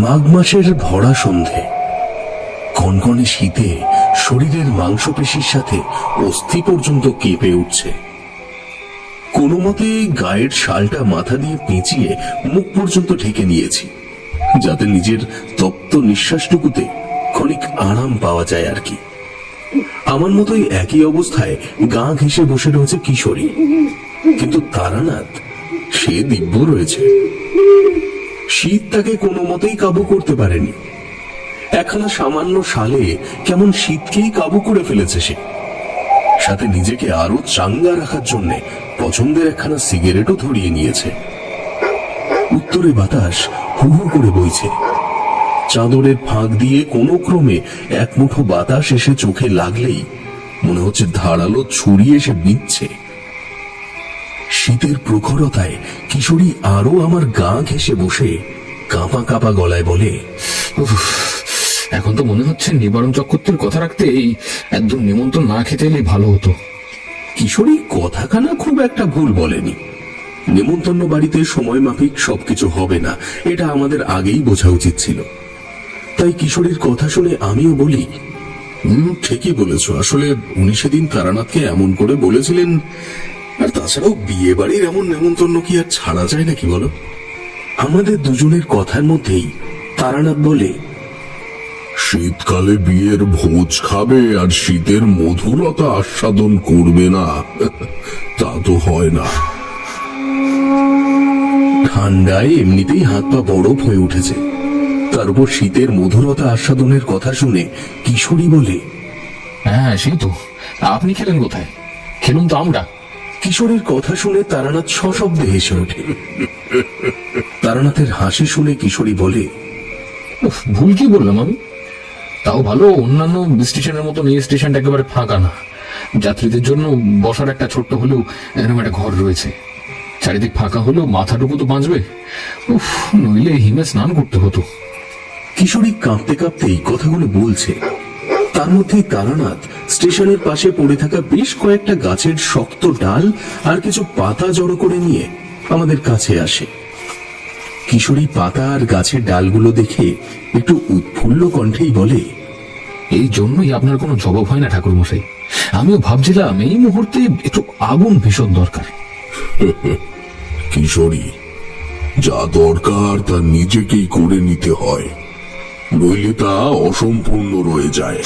মাঘ মাসের ভরা সন্ধে। কনকনে শীতে শরীরের মাংসপেশির সাথে অস্থি পর্যন্ত কেঁপে উঠছে। কোনো মতে গায়ের শালটা মাথা দিয়ে পেঁচিয়ে মুখ পর্যন্ত ঢেকে নিয়েছি, যাতে নিজের তপ্ত নিঃশ্বাসটুকুতে ক্ষণিক আরাম পাওয়া যায় আর কি। আমার মতোই একই অবস্থায় গা ঘেঁষে বসে রয়েছে কিশোরী, কিন্তু তারানাথ সে দিব্য রয়েছে। শীত তাকে কোনো মতেই কাবু করতে পারেনি। একখানা সামান্য শালে কেমন শীতকেই কাবু করে ফেলেছে সে। সাথে নিজেকে আরো চাঙ্গা রাখার জন্য পছন্দের একখানা সিগারেটও ধরিয়ে নিয়েছে। উত্তরে বাতাস হু হু করে বইছে। চাদরের ফাঁক দিয়ে কোনো ক্রমে এক মুঠো বাতাস এসে চোখে লাগলেই মনে হচ্ছে ধারালো ছুরি এসে বিঁধছে। শীতের প্রখরতায় কিশোরী আরো আমার গা ঘেঁষে বসে কাঁপা কাঁপা গলায় বলে, এখন তো মনে হচ্ছে নিবারণ চক্রবর্তীর কথা রাখতে এই একদম নিমন্ত্রণ না খেতে এলেই ভালো হতো। কিশোরী কথাখানা খুব একটা ভুল বলেনি। নিমন্ত্রণ বাড়িতে সময় মাফিক সবকিছু হবে না, এটা আমাদের আগেই বোঝা উচিত ছিল। তাই কিশোরীর কথা শুনে আমিও বলি, ঠিকই বলেছ। আসলে উনি সেদিন তারানাথকে এমন করে বলেছিলেন, আর তাছাড়াও বিয়ে বাড়ির এমন নেমন্তন্ন কি আর ছাড়া যায় নাকি বলো? আমাদের দুজনের কথার মধ্যেই তারানাথ বলে, শীতকালে বিয়ের ভোজ খাবে আর শীতের মধুরতা আস্বাদন করবে না, তা তো হয় না। ঠান্ডায় এমনিতেই হাত পা বরফ হয়ে উঠেছে, তার উপর শীতের মধুরতা আস্বাদনের কথা শুনে কিশোরী বলে, হ্যাঁ সেই তো, আপনি খেলেন কোথায়? খেলুন তো আমরা। কিশোরীর কথা শুনে তারানাথ সশব্দে হেসে ওঠে। তারানাথের হাসি শুনে কিশোরী বলে, ভুল কি বললাম আমি? তাও ভালো অন্যান্য স্টেশনের মতো এই স্টেশনটা একেবারে ফাঁকা না। যাত্রীদের জন্য বসার একটা ছোট্ট হলেও এরকম একটা ঘর রয়েছে। চারিদিক ফাঁকা হলেও মাথাটুকু তো বাঁচবে। উফ, নইলে হিমে স্নান করতে হতো। কিশোরী কাঁপতে কাঁপতে এই কথাগুলো বলছে। তার মধ্যেই তারানাথ স্টেশনের পাশে পড়ে থাকা বেশ কয়েকটা গাছের শক্ত ডাল আর কিছু পাতা জড়ো করে নিয়ে আমাদের কাছে আসে। কিশোরী পাতা আর গাছের ডালগুলো দেখে একটু উৎফুল্ল কণ্ঠেই বলে, এই জন্যই আপনার কোনো জবাব হয় না ঠাকুর মশাই। আমিও ভাবছিলাম এই মুহূর্তে একটু আগুন ভীষণ দরকার। কিশোরী, যা দরকার তা নিজেকেই করে নিতে হয়, নইলে তা অসম্পূর্ণ রয়ে যায়।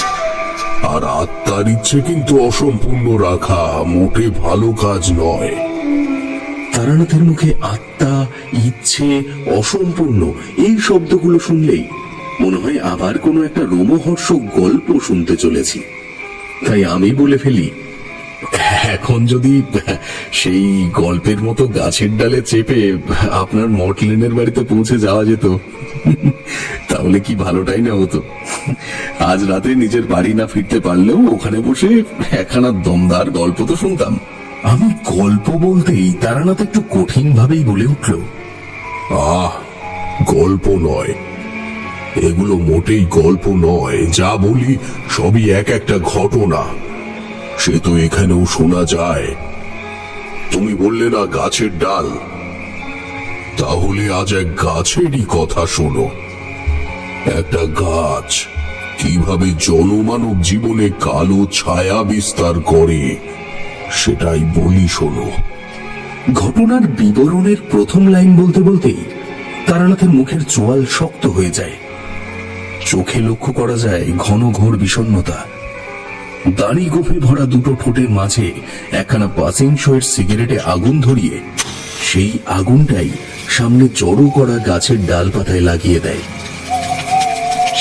আর আত্মার ইচ্ছে কিন্তু অসম্পূর্ণ রাখা মোটে ভালো কাজ নয়। তারানাথের মুখে আত্মা, ইচ্ছে, অসম্পূর্ণ এই শব্দগুলো শুনলেই মনে হয় আবার কোনো একটা রোমহর্ষক গল্প শুনতে চলেছি। তাই আমি বলে ফেলি, এখন যদি সেই গল্পের মতো গাছের ডালে চেপে আপনার মটলেনের বাড়িতে পৌঁছে যাওয়া যেত, তাহলে কি ভালোটাই না হতো। আজ রাতে নিজের বাড়ি না ফিরতে পারলেও ওখানে বসে একখানা দমদার গল্প তো শুনতাম। আমি গল্প বলতেই তারানাথ একটু কঠিন ভাবেই বলে উঠল, গল্প নয়, এগুলো মোটেই গল্প নয়। যা বলি সবই এক একটা ঘটনা, সে তো এখানেও শোনা যায়। তুমি বললে না গাছের ডাল, তাহলে আজ এক গাছেরই কথা শোনো। একটা গাছ কিভাবে জনমানব জীবনে কালো ছায়া বিস্তার করে সেটাই বলি শোনো। ঘটনার বিবরণের প্রথম লাইন বলতে বলতেই তারানাথের মুখের চোয়াল শক্ত হয়ে যায়। চোখে লক্ষ্য করা যায় ঘন ঘোর বিষণ্ণতা। দাড়ি গোফে ভরা দুটো ঠোঁটের মাঝে একখানা পাসিং শোয়ের সিগারেটে আগুন ধরিয়ে সেই আগুনটাই সামনে জড়ো করা গাছের ডাল পাতায় লাগিয়ে দেয়।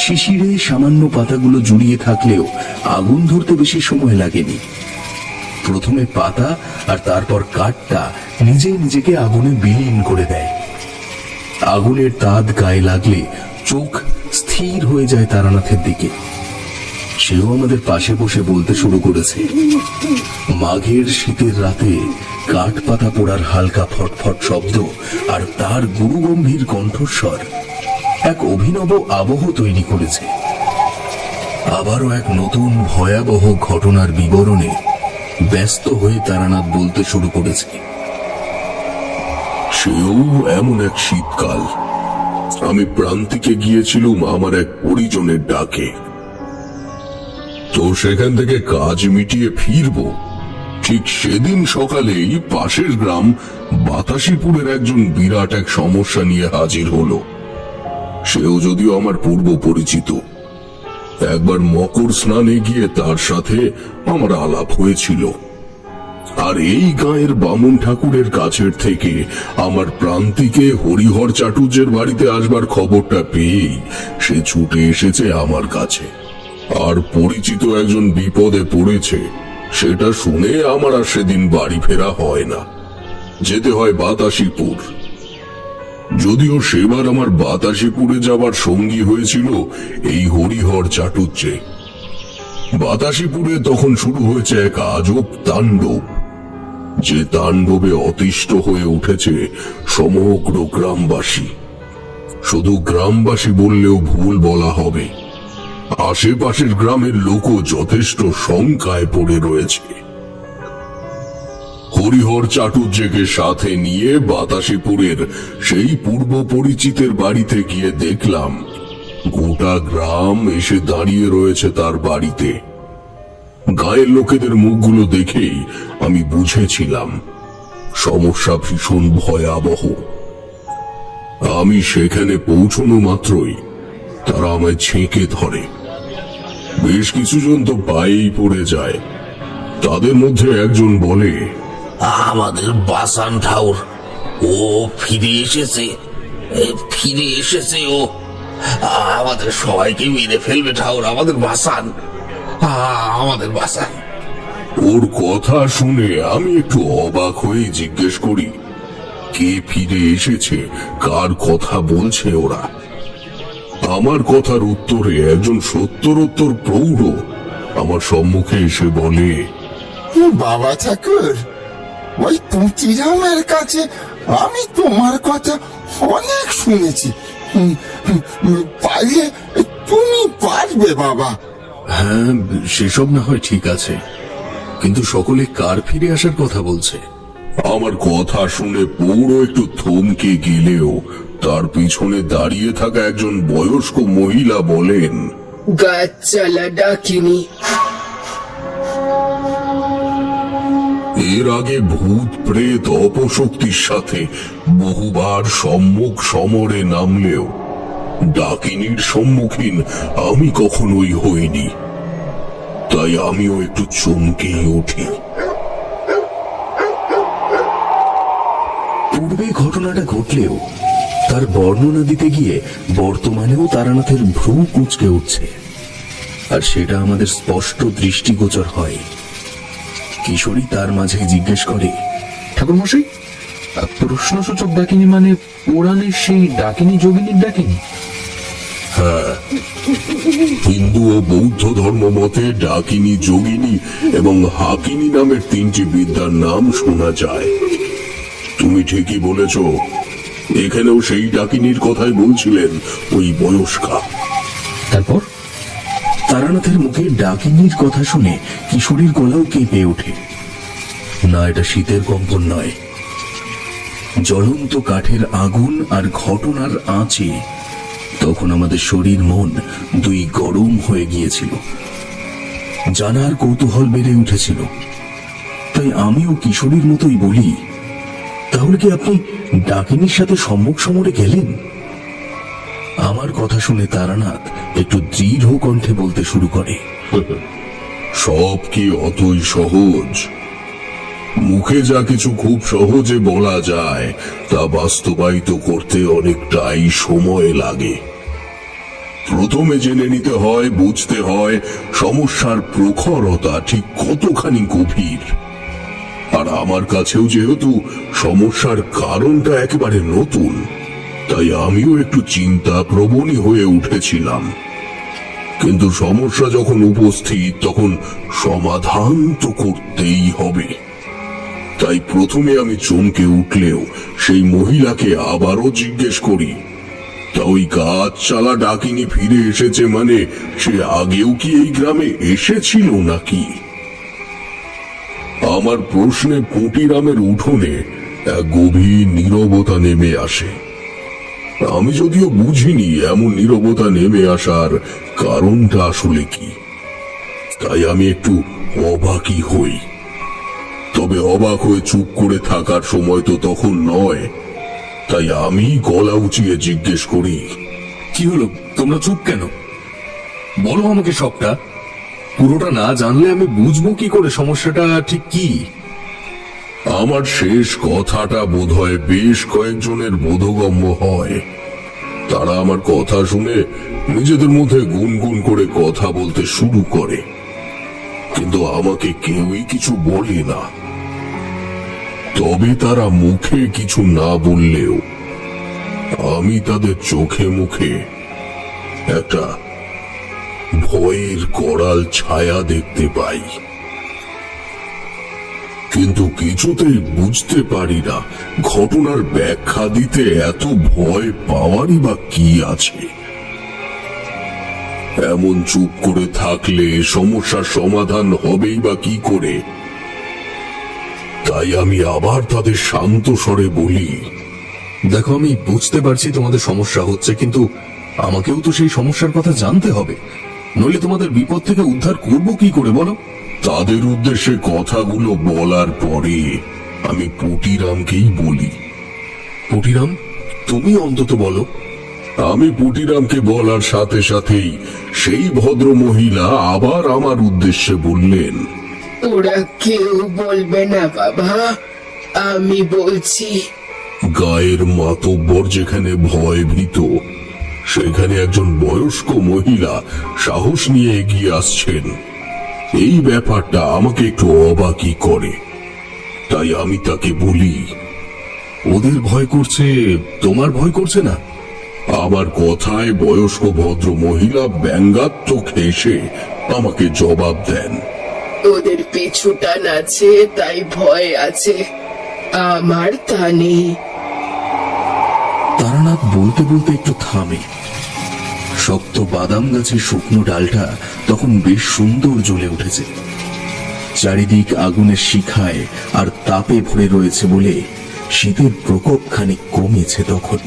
শিশিরে সামান্য পাতাগুলো জুড়িয়ে থাকলেও আগুন ধরতে বেশি সময় লাগেনি। প্রথমে পাতা আর তারপর কাঠটা নিজেই নিজেকে আগুনে বিলীন করে দেয়। আগুনের তাদ গায়ে লাগলে চোখ স্থির হয়ে যায় তারানাথের দিকে। সেও আমাদের পাশে বসে বলতে শুরু করেছে, মাঘের শীতের রাতে কাঠ পাতা পোড়ার হালকা ফটফট শব্দ আর তার গুরুগম্ভীর কণ্ঠস্বর এক অভিনব আবহ তৈরি করেছে। আবারও এক নতুন ভয়াবহ ঘটনার বিবরণে ব্যস্ত হয়ে তারানাথ বলতে শুরু করেছে, সেও এমন এক শীতকাল আমি প্রান্তিকে গিয়েছিলাম আমার এক পরিজনের ডাকে। তো সেখান থেকে কাজ মিটিয়ে ফিরবো, ঠিক সেদিন সকালেই পাশের গ্রাম বাতাসিপুরের একজন বিরাট এক সমস্যা নিয়ে হাজির হলো। সেও যদিও আমার পূর্ব পরিচিত। একবার মকর স্নানে গিয়ে তার সাথে আমার আলাপ হয়েছিল। আর এই গাঁয়ের বামুন ঠাকুরের কাছের থেকে আমার প্রান্তিকে হরিহর চাটুর্যের বাড়িতে আসবার খবরটা পেয়েই সে ছুটে এসেছে আমার কাছে। আর পরিচিত একজন বিপদে পড়েছে সেটা শুনে আমার আর সেদিন বাড়ি ফেরা হয় না, যেতে হয় বাতাসিপুর। যদিও সেবার আমার বাতাসিপুরে যাবার সঙ্গী হয়েছিল এই হরিহর চাটুর্যে। বাতাসিপুরে তখন শুরু হয়েছে এক আজব তাণ্ডব, যে তাণ্ডবে অতিষ্ঠ হয়ে উঠেছে সমগ্র গ্রামবাসী। শুধু গ্রামবাসী বললেও ভুল বলা হবে, আশেপাশের গ্রামের লোকও যথেষ্ট শঙ্কায় পড়ে রয়েছে। হরিহর চাটুর্যকে সাথে নিয়ে বাতাসিপুরের সেই পূর্ব পরিচিতের বাড়িতে গিয়ে দেখলাম গোটা গ্রাম এসে দাঁড়িয়ে রয়েছে তার বাড়িতে। গায়ের লোকেদের মুখগুলো দেখেই আমি বুঝেছিলাম সমস্যা ভীষণ ভয়াবহ। আমি সেখানে পৌঁছানো মাত্রই তারা আমায় ছেঁকে ধরে। বেশ কিছুজন তো পায়েই পড়ে যায়। তাদের মধ্যে একজন বলে, আমাদের বাসান ঠাউর, ও ফিরে এসেছে, ফিরে এসেছে ও। আমাদের সবাইকে মেরে ফেলবে ঠাউর, আমাদের বাসান, আমাদের বাসান। ওর কথা শুনে আমি একটু অবাক হয়ে জিজ্ঞেস করি, কে ফিরে এসেছে, কার কথা বলছে ওরা? আমার কথার উত্তরে একজন সত্তরোত্তর প্রৌঢ় আমার সম্মুখে এসে বলে, বাবা ঠাকুর, ওই পুঁটিরামের কাছে আমি তোমার কথা অনেক শুনেছি। পারলে তুমি পারবে বাবা। হ্যাঁ, সেসব না হয় ঠিক আছে, কিন্তু সকলে কার ফিরে আসার কথা বলছে? আমার কথা শুনে পৌর একটু থমকে গেলেও তার পিছনে দাঁড়িয়ে থাকা একজন বয়স্ক মহিলা বলেন, গাছচালা ডাকিনি। এর আগে ভূত প্রেত অপশক্তির সাথে বহুবার সম্মুখ সমরে নামলেও ডাকিনীর সম্মুখীন আমি কখনোই হইনি। তাই আমিও একটু চমকে উঠি। পূর্বে ঘটনাটা ঘটলেও তার বর্ণনা দিতে গিয়ে বর্তমানেও তারানাথের ভ্রু কুঁচকে উঠছে, আর সেটা আমাদের স্পষ্ট দৃষ্টিগোচর হয়। কিশোরী তার মাঝে জিজ্ঞেস করে, ঠাকুর মশাই, প্রশ্নসূচক ডাকিনী মানে পুরাণের সেই ডাকিনী যোগিনীর ডাকিনী? হ্যাঁ, হিন্দু ও বৌদ্ধ ধর্ম মতে ডাকিনী, যোগিনী এবং হাকিনী নামের তিনটি বিদ্যার নাম শোনা যায়। তুমি ঠিকই বলেছ, এখানেও সেই ডাকিনীর কথাই বলছিলেন ওই বয়স্কা। তারপর তারানাথের মুখে ডাকিনীর কথা শুনে কিশোরীর গলাও কেঁপে ওঠে। না, এটা শীতের কম্পন নয়, জ্বলন্ত কাঠের আগুন আর ঘটনার আঁচে তখন আমাদের শরীর মন দুই গরম হয়ে গিয়েছিল। জানার কৌতূহল বেড়ে উঠেছিল। তাই আমিও কিশোরীর মতোই বলি, তাহলে কি আপনি ডাকিনীর সাথে সম্মুখ সমরে গেলেন? আমার কথা শুনে তারানাথ একটু দৃঢ় কণ্ঠে বলতে শুরু করে, সব কি অতই সহজ? মুখে যা কিছু খুব সহজে বলা যায় তা বাস্তবায়িত করতে অনেকটাই সময় লাগে। প্রথমে জেনে নিতে হয়, বুঝতে হয় সমস্যার প্রখরতা ঠিক কতখানি গভীর। আর আমার কাছেও যেহেতু সমস্যার কারণটা একেবারে নতুন, তাই আমিও একটু চিন্তা প্রবণই হয়ে উঠেছিলাম। কিন্তু সমস্যা যখন উপস্থিত তখন সমাধান তো করতেই হবে। তাই প্রথমে আমি চমকে উঠলেও সেই মহিলাকে আবারও জিজ্ঞেস করি, তা ওই গাছ চালা ডাকিনী ফিরে এসেছে মানে সে আগেও কি এই গ্রামে এসেছিল নাকি? আমার প্রশ্নে পুঁটিরামের উঠোনে এক গভীর নীরবতা নেমে আসে। আমি যদিও বুঝিনি এমন নীরবতা নেমে আসার কারণটা আসলে কি, তাই আমি একটু অবাকই হই। তবে অবাক হয়ে চুপ করে থাকার সময় তো তখন নয়, তাই আমি গলা উঁচিয়ে জিজ্ঞেস করি, কি হলো, তোমরা চুপ কেন? বলো আমাকে সবটা। পুরোটা না জানলে আমি বুঝবো কি করে সমস্যাটা ঠিক কি। আমার শেষ কথাটা বোধহয় বেশ কয়েকজনের বোধগম্য হয়। তারা আমার কথা শুনে নিজেদের মধ্যে গুনগুন করে কথা বলতে শুরু করে, কিন্তু আমাকে কেউই কিছু বলে না। তবে তারা মুখে কিছু না বললেও আমি তাদের চোখে মুখে একটা ভয়ের করাল ছায়া দেখতে পাই। কিন্তু কিছুতেই বুঝতে পারি না ঘটনার ব্যাখ্যা দিতে এত ভয় পাওয়ারই বা কি আছে। এমন চুপ করে থাকলে সমস্যার সমাধান হবেই বা কি করে। তাই আমি আবার তাদের শান্ত স্বরে বলি, দেখো, আমি বুঝতে পারছি তোমাদের সমস্যা হচ্ছে, কিন্তু আমাকেও তো সেই সমস্যার কথা জানতে হবে, নইলে তোমাদের বিপদ থেকে উদ্ধার করবো কি করে বলো। তাদের উদ্দেশ্যে কথাগুলো বলার পরে আমি পুটিরামকেই বলি, পুটিরাম, তুমি অন্তত বলো। আমি পুটিরামকে বলার সাথে সাথেই সেই ভদ্র মহিলা আবার আমার উদ্দেশ্যে বললেন, ওরা কেউ বলবে না বাবা, আমি বলছি। গায়ের মাতব্বর যেখানে ভয় ভীত, সেখানে একজন বয়স্ক মহিলা সাহস নিয়ে এগিয়ে আসছেন। এই ব্যাপারটা আমাকে একটু অবাকই করে। তাই আমি তাকে বলি, ওদের ভয় করছে, তোমার ভয় করছে না? আমার কথায় বয়স্ক ভদ্র মহিলা ব্যঙ্গাত্মক হেসে আমাকে জবাব দেন, ওদের পিছু টান আছে, তাই ভয় আছে, আমার তা নেই। তারানাথ বলতে বলতে একটু থামে। শক্ত বাদাম গাছের শুকনো ডালটা তখন বেশ সুন্দর জ্বলে উঠেছে। চারিদিক আগুনের শিখায় আর তাপে ভরে রয়েছে বলে শীতের প্রকোপ খানিক কমেছে তখন।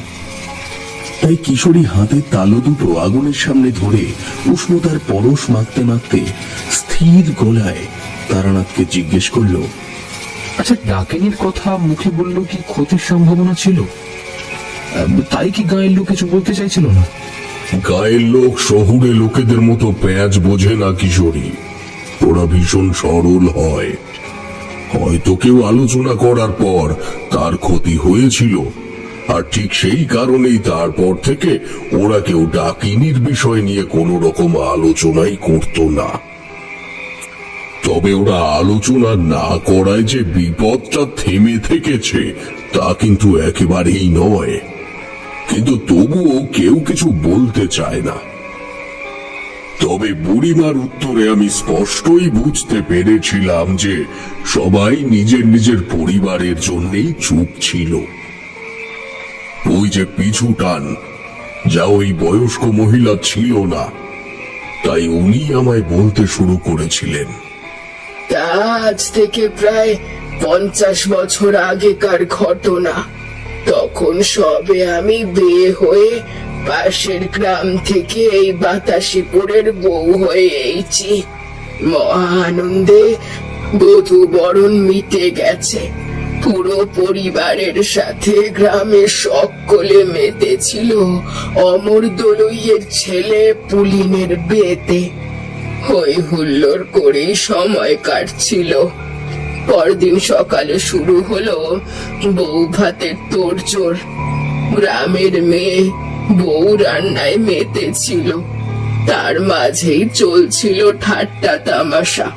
তাই কিশোরী হাতের তালু দুটো আগুনের সামনে ধরে উষ্ণতার পরশ মাখতে মাখতে স্থির গলায় তারানাথকে জিজ্ঞেস করলো, আচ্ছা, ডাকিনীর কথা মুখে বললো কি ক্ষতির সম্ভাবনা ছিল? তাই কি গায়ের লোক কিছু বলতে চাইছিল না? গায়ের লোক শহুরে লোকেদের মতো প্যাঁচ বোঝে না কিশোরী, ওরা ভীষণ সরল হয়। হয়তো কেউ আলোচনা করার পর তার ক্ষতি হয়েছিল, আর ঠিক সেই কারণেই তারপর থেকে ওরা কেউ ডাকিনীর বিষয় নিয়ে কোনো রকম আলোচনাই করত না। তবে ওরা আলোচনা না করায় যে বিপদটা থেমে থেকেছে তা কিন্তু একেবারেই নয়। কিন্তু তবুও কেউ কিছু বলতে চায় না। তবে বুড়িমার উত্তরে আমি স্পষ্টই বুঝতে পেরেছিলাম যে সবাই নিজের নিজের পরিবারের জন্যই চুপ ছিল। ওই যে পিছু টান, যা ওই বয়স্ক মহিলা ছিল না, তাই উনি আমায় বলতে শুরু করেছিলেন, তা আজ থেকে প্রায় 50 বছর আগেকার ঘটনা। তখন সবে আমি বিয়ে হয়ে পাশের গ্রাম থেকে এই বাতাসিপুরের বউ হয়ে এসেছি। মহা আনন্দে বধূ বরণ মিটে গেছে। পুরো পরিবারের সাথে গ্রামের সকলে মেতেছিল অমর দলুইয়ের ছেলে পুলিনের বিয়েতে। হই হুল্লোড় করেই সময় কাটছিল। পরদিন সকালে শুরু হলো বউ ভাতের তোড়জোড়। গ্রামের মেয়ে বউ রান্নায় মেতেছিল, তার মাঝেই চলছিল ঠাট্টা তামাশা।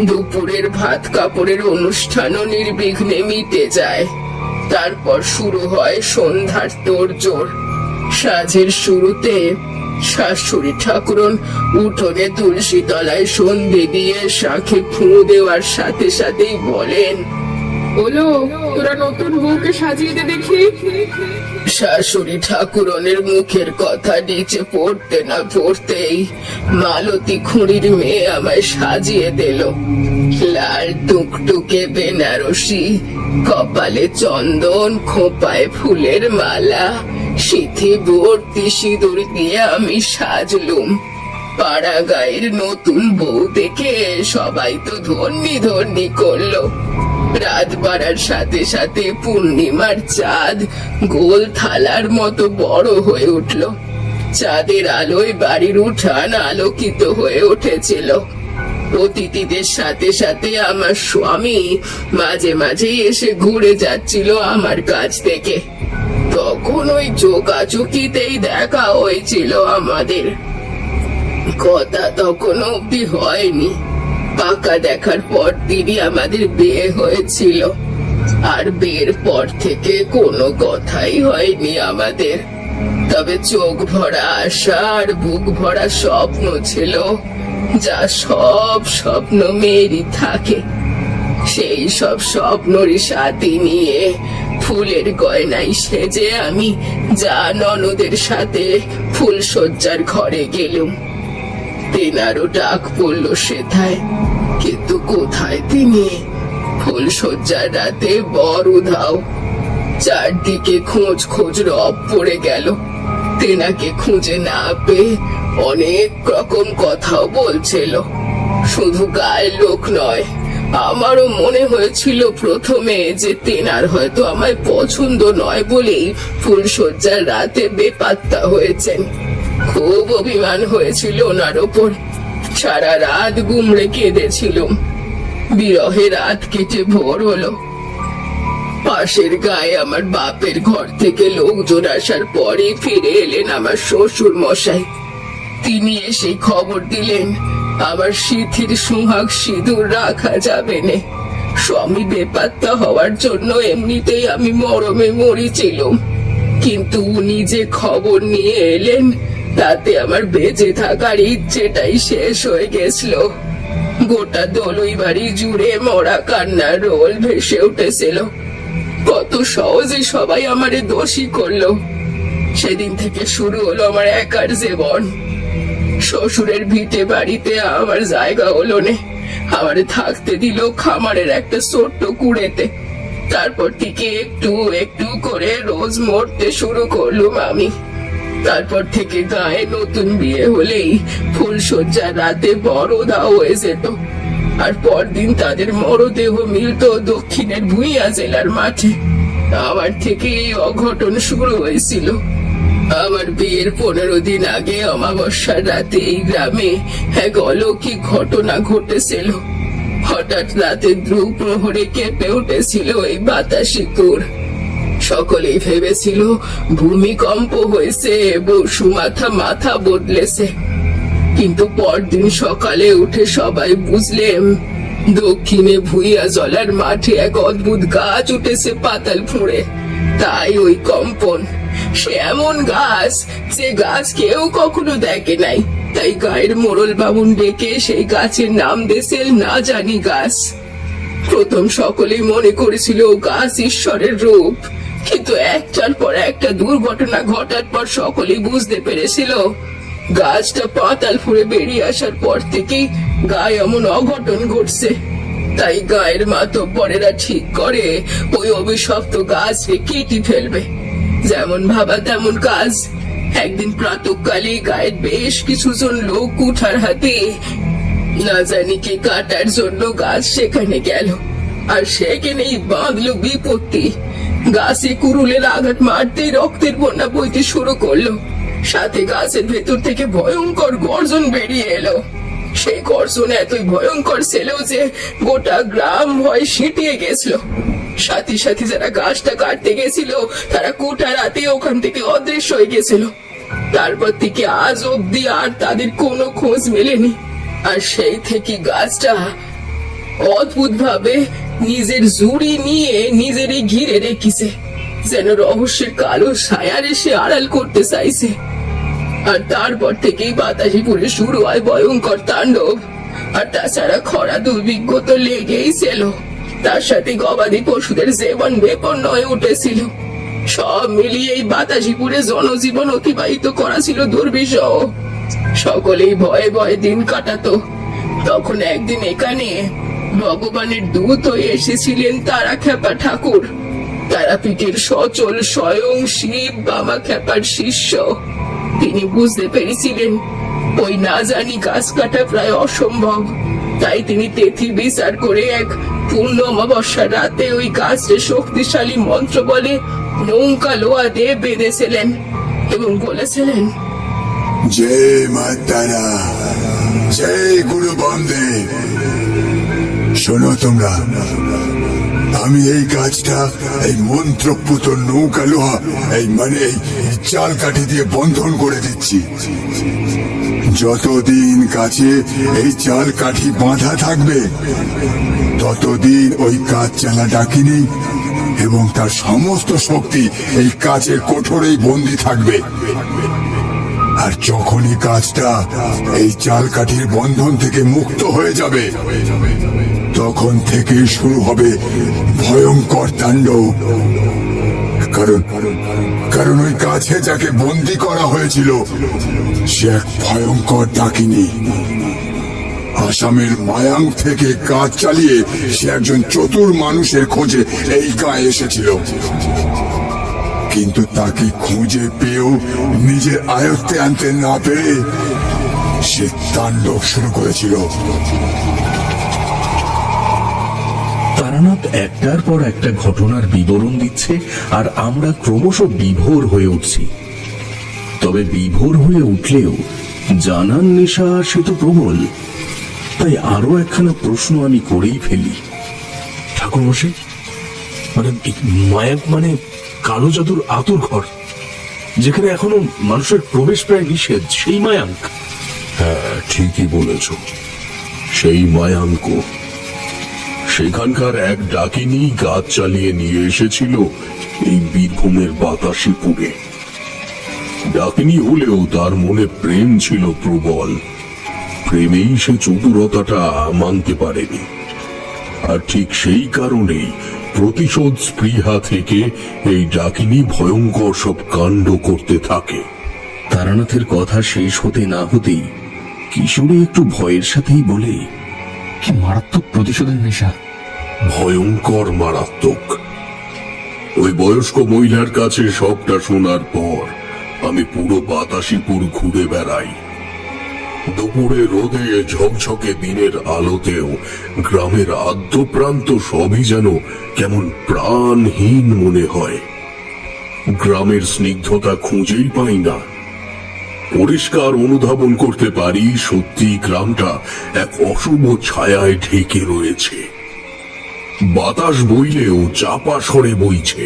দুপুরের ভাত কাপড়ের অনুষ্ঠানও নির্বিঘ্নে মিটে যায়। তারপর শুরু হয় সন্ধ্যার তোড়জোড়। সাঁঝের শুরুতে শাশুড়ি ঠাকুরন উঠোনে তুলসী তলায় সন্ধে দিয়ে শাঁখে ফুঁ দেওয়ার সাথে সাথেই বলেন, বলো, তোরা নতুন বউকে সাজিয়ে দে দেখি। শাশুড়ি ঠাকুরনের মুখের কথা নিচে পড়তে না পড়তেই মালতী খুঁড়ির মেয়ে আমায় সাজিয়ে দিল। লাল টুকটুকে বেনারসি, কপালে চন্দন, খোঁপায় ফুলের মালা, সিথি ভর্তি সিঁদুর দিয়ে আমি সাজলুম। পাড়া গায়ের নতুন বউ দেখে সবাই তো ধন্যি ধন্যি করলো। রাত বাড়ার সাথে সাথে পূর্ণিমার চাঁদ গোল থালার মতো বড় হয়ে উঠল। চাঁদের আলোয় বাড়ির উঠান আলোকিত হয়ে উঠেছিল। অতিথিদের সাথে সাথে আমার স্বামী মাঝে মাঝে এসে ঘুরে যাচ্ছিল আমার কাছ থেকে। তখন ওই চোকাচুকিতেই দেখা হয়েছিল আমাদের। কথা তখন অব্দি হয়নি। পাকা দেখার পর দিনই আমাদের বিয়ে হয়েছিল, আর বিয়ের পর থেকে কোনো কথাই হয়নি আমাদের। তবে চোখ ভরা আশা আর বুক ভরা স্বপ্ন ছিল, যা সব স্বপ্ন মেয়েরই থাকে। সেই সব স্বপ্নরই সাথী নিয়ে ফুলের গয়নায় সেজে আমি যা ননদের সাথে ফুলসজ্জার ঘরে গেলুম। তেনারও ডাক পড়ল সেথায়, কিন্তু কোথায় তিনি? ফুলসজ্জার রাতে বর উধাও। চারদিকে খোঁজ খোঁজ রব পড়ে গেল। তেনাকে খুঁজে না পেয়ে অনেক রকম কথাও বলছিল। শুধু গায়ের লোক নয়, আমারও মনে হয়েছিল প্রথমে যে তেনার হয়তো আমায় পছন্দ নয় বলেই ফুলসজ্জার রাতে বেপাত্তা হয়েছেন। খুব অভিমান হয়েছিল ওনার ওপর। সারা রাত গুমড়ে কেঁদেছিলুম। বিরহে রাত কেটে ভোর হলো। পাশের গায়ে আমার বাপের ঘর থেকে লোকজন আসার পরে ফিরে এলেন আমার শ্বশুর মশাই। তিনি এসে খবর দিলেন আমার সিথির সোহাগ সিঁদুর রাখা যাবে না। স্বামী বেপাত্তা হওয়ার জন্য এমনিতেই আমি মরমে মরিছিলাম, কিন্তু উনি যে খবর নিয়ে এলেন তাতে আমার বেঁচে থাকার ইচ্ছেটাই শেষ হয়ে গেছিল। গোটা দলুই বাড়ি জুড়ে মরা কান্নার রোল ভেসে উঠেছিল। কত সহজে সবাই আমারে দোষী করলো। সেদিন থেকে শুরু হলো আমার একার জীবন। শ্বশুরের ভিটে বাড়িতে আমার জায়গা হলো না। আমারে থাকতে দিল খামারের একটা ছোট্ট কুড়েতে। তারপর থেকে একটু একটু করে রোজ মরতে শুরু করলুম আমি। তারপর থেকে গায়ে নতুন বিয়ে হলেই ফুলসজ্জার রাতে বড় দাও হয়ে যেত, আর পরদিন তাদের মরদেহ মিলত দক্ষিণের ভুইয়া জেলার মাঠে। আমার থেকে এই অঘটন শুরু হয়েছিল। আমার বিয়ের 15 দিন আগে অমাবস্যার রাতে এই গ্রামে এক অলৌকিক ঘটনা ঘটেছিল। হঠাৎ রাতে ধ্রুব প্রহরে কেঁপে উঠেছিল এই বাতাসি কুর। সকলেই ভেবেছিল ভূমিকম্প হয়েছে, বসু মাথা বদলেছে। কিন্তু পরদিন সকালে উঠে সবাই বুঝলেন দক্ষিণে ভুইয়া জলার মাঠে এক অদ্ভুত গাছ উঠেছে পাতাল ফুঁড়ে। তাই ওই কম্পন। সে এমন গাছ যে গাছ কেউ কখনো দেখে নাই। তাই গায়ের মোড়ল বামুন ডেকে সেই গাছের নাম দিয়েছিল না জানি গাছ। প্রথম সকলেই মনে করেছিল গাছ ঈশ্বরের রূপ, কিন্তু একটার পর একটা দুর্ঘটনা ঘটার পর সকলেই বুঝতে পেরেছিল গাছটা পাতাল ফুঁড়ে বেরিয়ে আসার পর থেকেই গায়ে এমন অঘটন ঘটছে। তাই গায়ের মাতব্বরেরা ঠিক করে ওই অভিশপ্ত গাছকে কেটে ফেলবে। যেমন ভাবা তেমন কাজ। একদিন প্রাতঃকালে গায়ের বেশ কিছুজন লোক কুঠার হাতে না জানি কি কাটার জন্য গাছ সেখানে গেল, আর সেখানেই বাঁধলো বিপত্তি। গাছে কুরুলের আঘাত মারতেই রক্তের বন্যা বইতে শুরু করলো। সাথে গাছের ভেতর থেকে ভয়ঙ্কর গর্জন বেরিয়ে এলো। সেই গর্জন এতই ভয়ঙ্কর ছিল যে গোটা গ্রাম ভয় সিঁটিয়ে গেছিল। সাথী সাথী যারা গাছটা কাটতে গেছিল তারা কোটা রাতে ওখান থেকে অদৃশ্য হয়ে গেছিল। তারপর থেকে আজ অব্দি আর তাদের কোনো খোঁজ মেলেনি। আর সেই থেকে গাছটা অদ্ভুত ভাবে নিজের জুড়ি নিয়ে নিজেরই ঘিরে রেখেছে, যেন রহস্যের কালো ছায়ার এসে আড়াল করতে চাইছে। আর তারপর থেকেই বাতাসিপুরে শুরু হয় ভয়ঙ্কর তাণ্ডব। আর তাছাড়া খরা দুর্ভিক্ষ তো লেগেই ছিল, তার সাথে গবাদি পশুদের জীবন বিপন্ন হয়ে উঠেছিল। সব মিলিয়ে এই বাতাসিপুরে জনজীবন অতিবাহিত করা ছিল দুর্বিষহ। সকলেই ভয়ে ভয়ে দিন কাটাতো। তখন একদিন এখানে ভগবানের দূত হয়ে এসেছিলেন তারা খেপা ঠাকুর। তারা তারাপীঠের সচল স্বয়ং শিব বামা খ্যাপার শিষ্য। তিনি বুঝতে পেরেছিলেন ওই না জানি গাছ কাটা প্রায় অসম্ভব, তাই তিনি তিথি বিচার করে এক পূর্ণ অমাবস্যার রাতে ওই গাছকে শক্তিশালী মন্ত্র বলে নৌকা লোহা দিয়ে বেঁধেছিলেন এবং বলেছিলেন, জয় মা তারা, জয় গুরু বামদেব। শোনো তোমরা, আমি এই গাছটা এই মন্ত্রপুত নৌকা লোহা এই চাল কাঠি দিয়ে বন্ধন করে দিচ্ছি। যতদিন গাছে এই চাল কাঠি বাঁধা থাকবে ততদিন ওই কাজ চালা ডাকিনি এবং তার সমস্ত শক্তি এই কাচের কোঠরেই বন্দী থাকবে। আর যখনই কাজটা এই চাল কাঠির বন্ধন থেকে মুক্ত হয়ে যাবে তখন থেকে শুরু হবে ভয়ঙ্কর তাণ্ডব। কারণ ওই গাছে যাকে বন্দী করা হয়েছিল সে এক ভয়ঙ্কর ডাকিনী। আসামের মায়াং থেকে কাজ চালিয়ে সে একজন চতুর মানুষের খোঁজে এই গায়ে এসেছিল, কিন্তু তাকে খুঁজে পেয়েও নিজের আয়ত্তে আনতে না পেরে সে তাণ্ডব শুরু করেছিল। তারানাথ একটার পর একটা ঘটনার বিবরণ দিচ্ছে আর আমরা ক্রমশ বিভোর হয়ে উঠছি। তবে বিভোর হয়ে উঠলেও জানার নেশা সে তো প্রবল, তাই আরো একখানা প্রশ্ন আমি করেই ফেলি। ঠাকুর মশাই, মানে মায়াক মানে কালো জাদুর আতুর ঘর, যেখানে এখনো মানুষের প্রবেশ প্রায় নিষেধ, সেই মায়াঙ্ক? হ্যাঁ, ঠিকই বলেছ, সেই মায়াঙ্ক। সেখানকার এক ডাকিনী গাছ চালিয়ে নিয়ে এসেছিল এই বীরভূমের বাতাসিপুরে। ডাকিনী হলেও তার মনে প্রেম ছিল প্রবল। প্রেমেই সে চতুরতাটা মানতে পারেনি, আর ঠিক সেই কারণেই প্রতিশোধ স্পৃহা থেকে এই ডাকিনী ভয়ঙ্কর সব কাণ্ড করতে থাকে। তারানাথের কথা শেষ হতে না হতেই কিশোরী একটু ভয়ের সাথেই বলে, কি মারাত্মক প্রতিশোধের নেশা! ভয়ঙ্কর মারাত্মক। ওই বয়স্ক মহিলার কাছে সবটা শোনার পর আমি পুরো বাতাসিপুর ঘুরে বেড়াই। দুপুরে রোদে ঝকঝকে দিনের আলোতেও গ্রামের আদ্যপ্রান্ত সবই যেন কেমন প্রাণহীন মনে হয়। গ্রামের স্নিগ্ধতা খুঁজেই পাই না। পরিষ্কার অনুধাবন করতে পারি সত্যি গ্রামটা এক অশুভ ছায়ায় ঢেকে রয়েছে। বাতাস বইলেও চাপা স্বরে বইছে।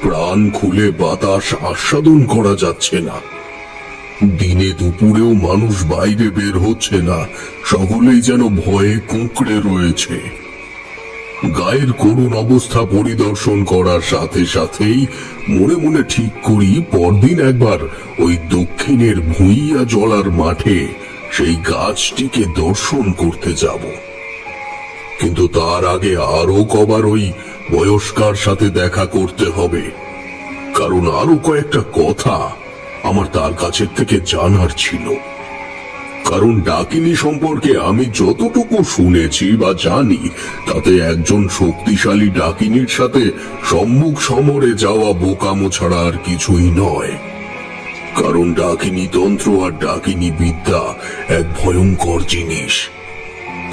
প্রাণ খুলে বাতাস আস্বাদন করা যাচ্ছে না। দিনে দুপুরেও মানুষ বাইরে বের হচ্ছে না, সকলেই যেন ভয়ে কুঁকড়ে রয়েছে। গায়ের করুণ অবস্থা পরিদর্শন করার সাথে সাথেই মনে মনে ঠিক করি পরদিন একবার ওই দক্ষিণের ভুইয়া জলার মাঠে সেই গাছটিকে দর্শন করতে যাব। কিন্তু তার আগে আরো কবার ওই বয়স্কার সাথে দেখা করতে হবে, কারণ আরো কয়েকটা কথা আমার তার কাছের থেকে জানার ছিল। কারণ ডাকিনী সম্পর্কে আমি যতটুকু শুনেছি বা জানি তাতে একজন শক্তিশালী ডাকিনীর সাথে সম্মুখ সমরে যাওয়া বোকামো ছাড়া আর কিছুই নয়। কারণ ডাকিনী তন্ত্র আর ডাকিনী বিদ্যা এক ভয়ঙ্কর জিনিস।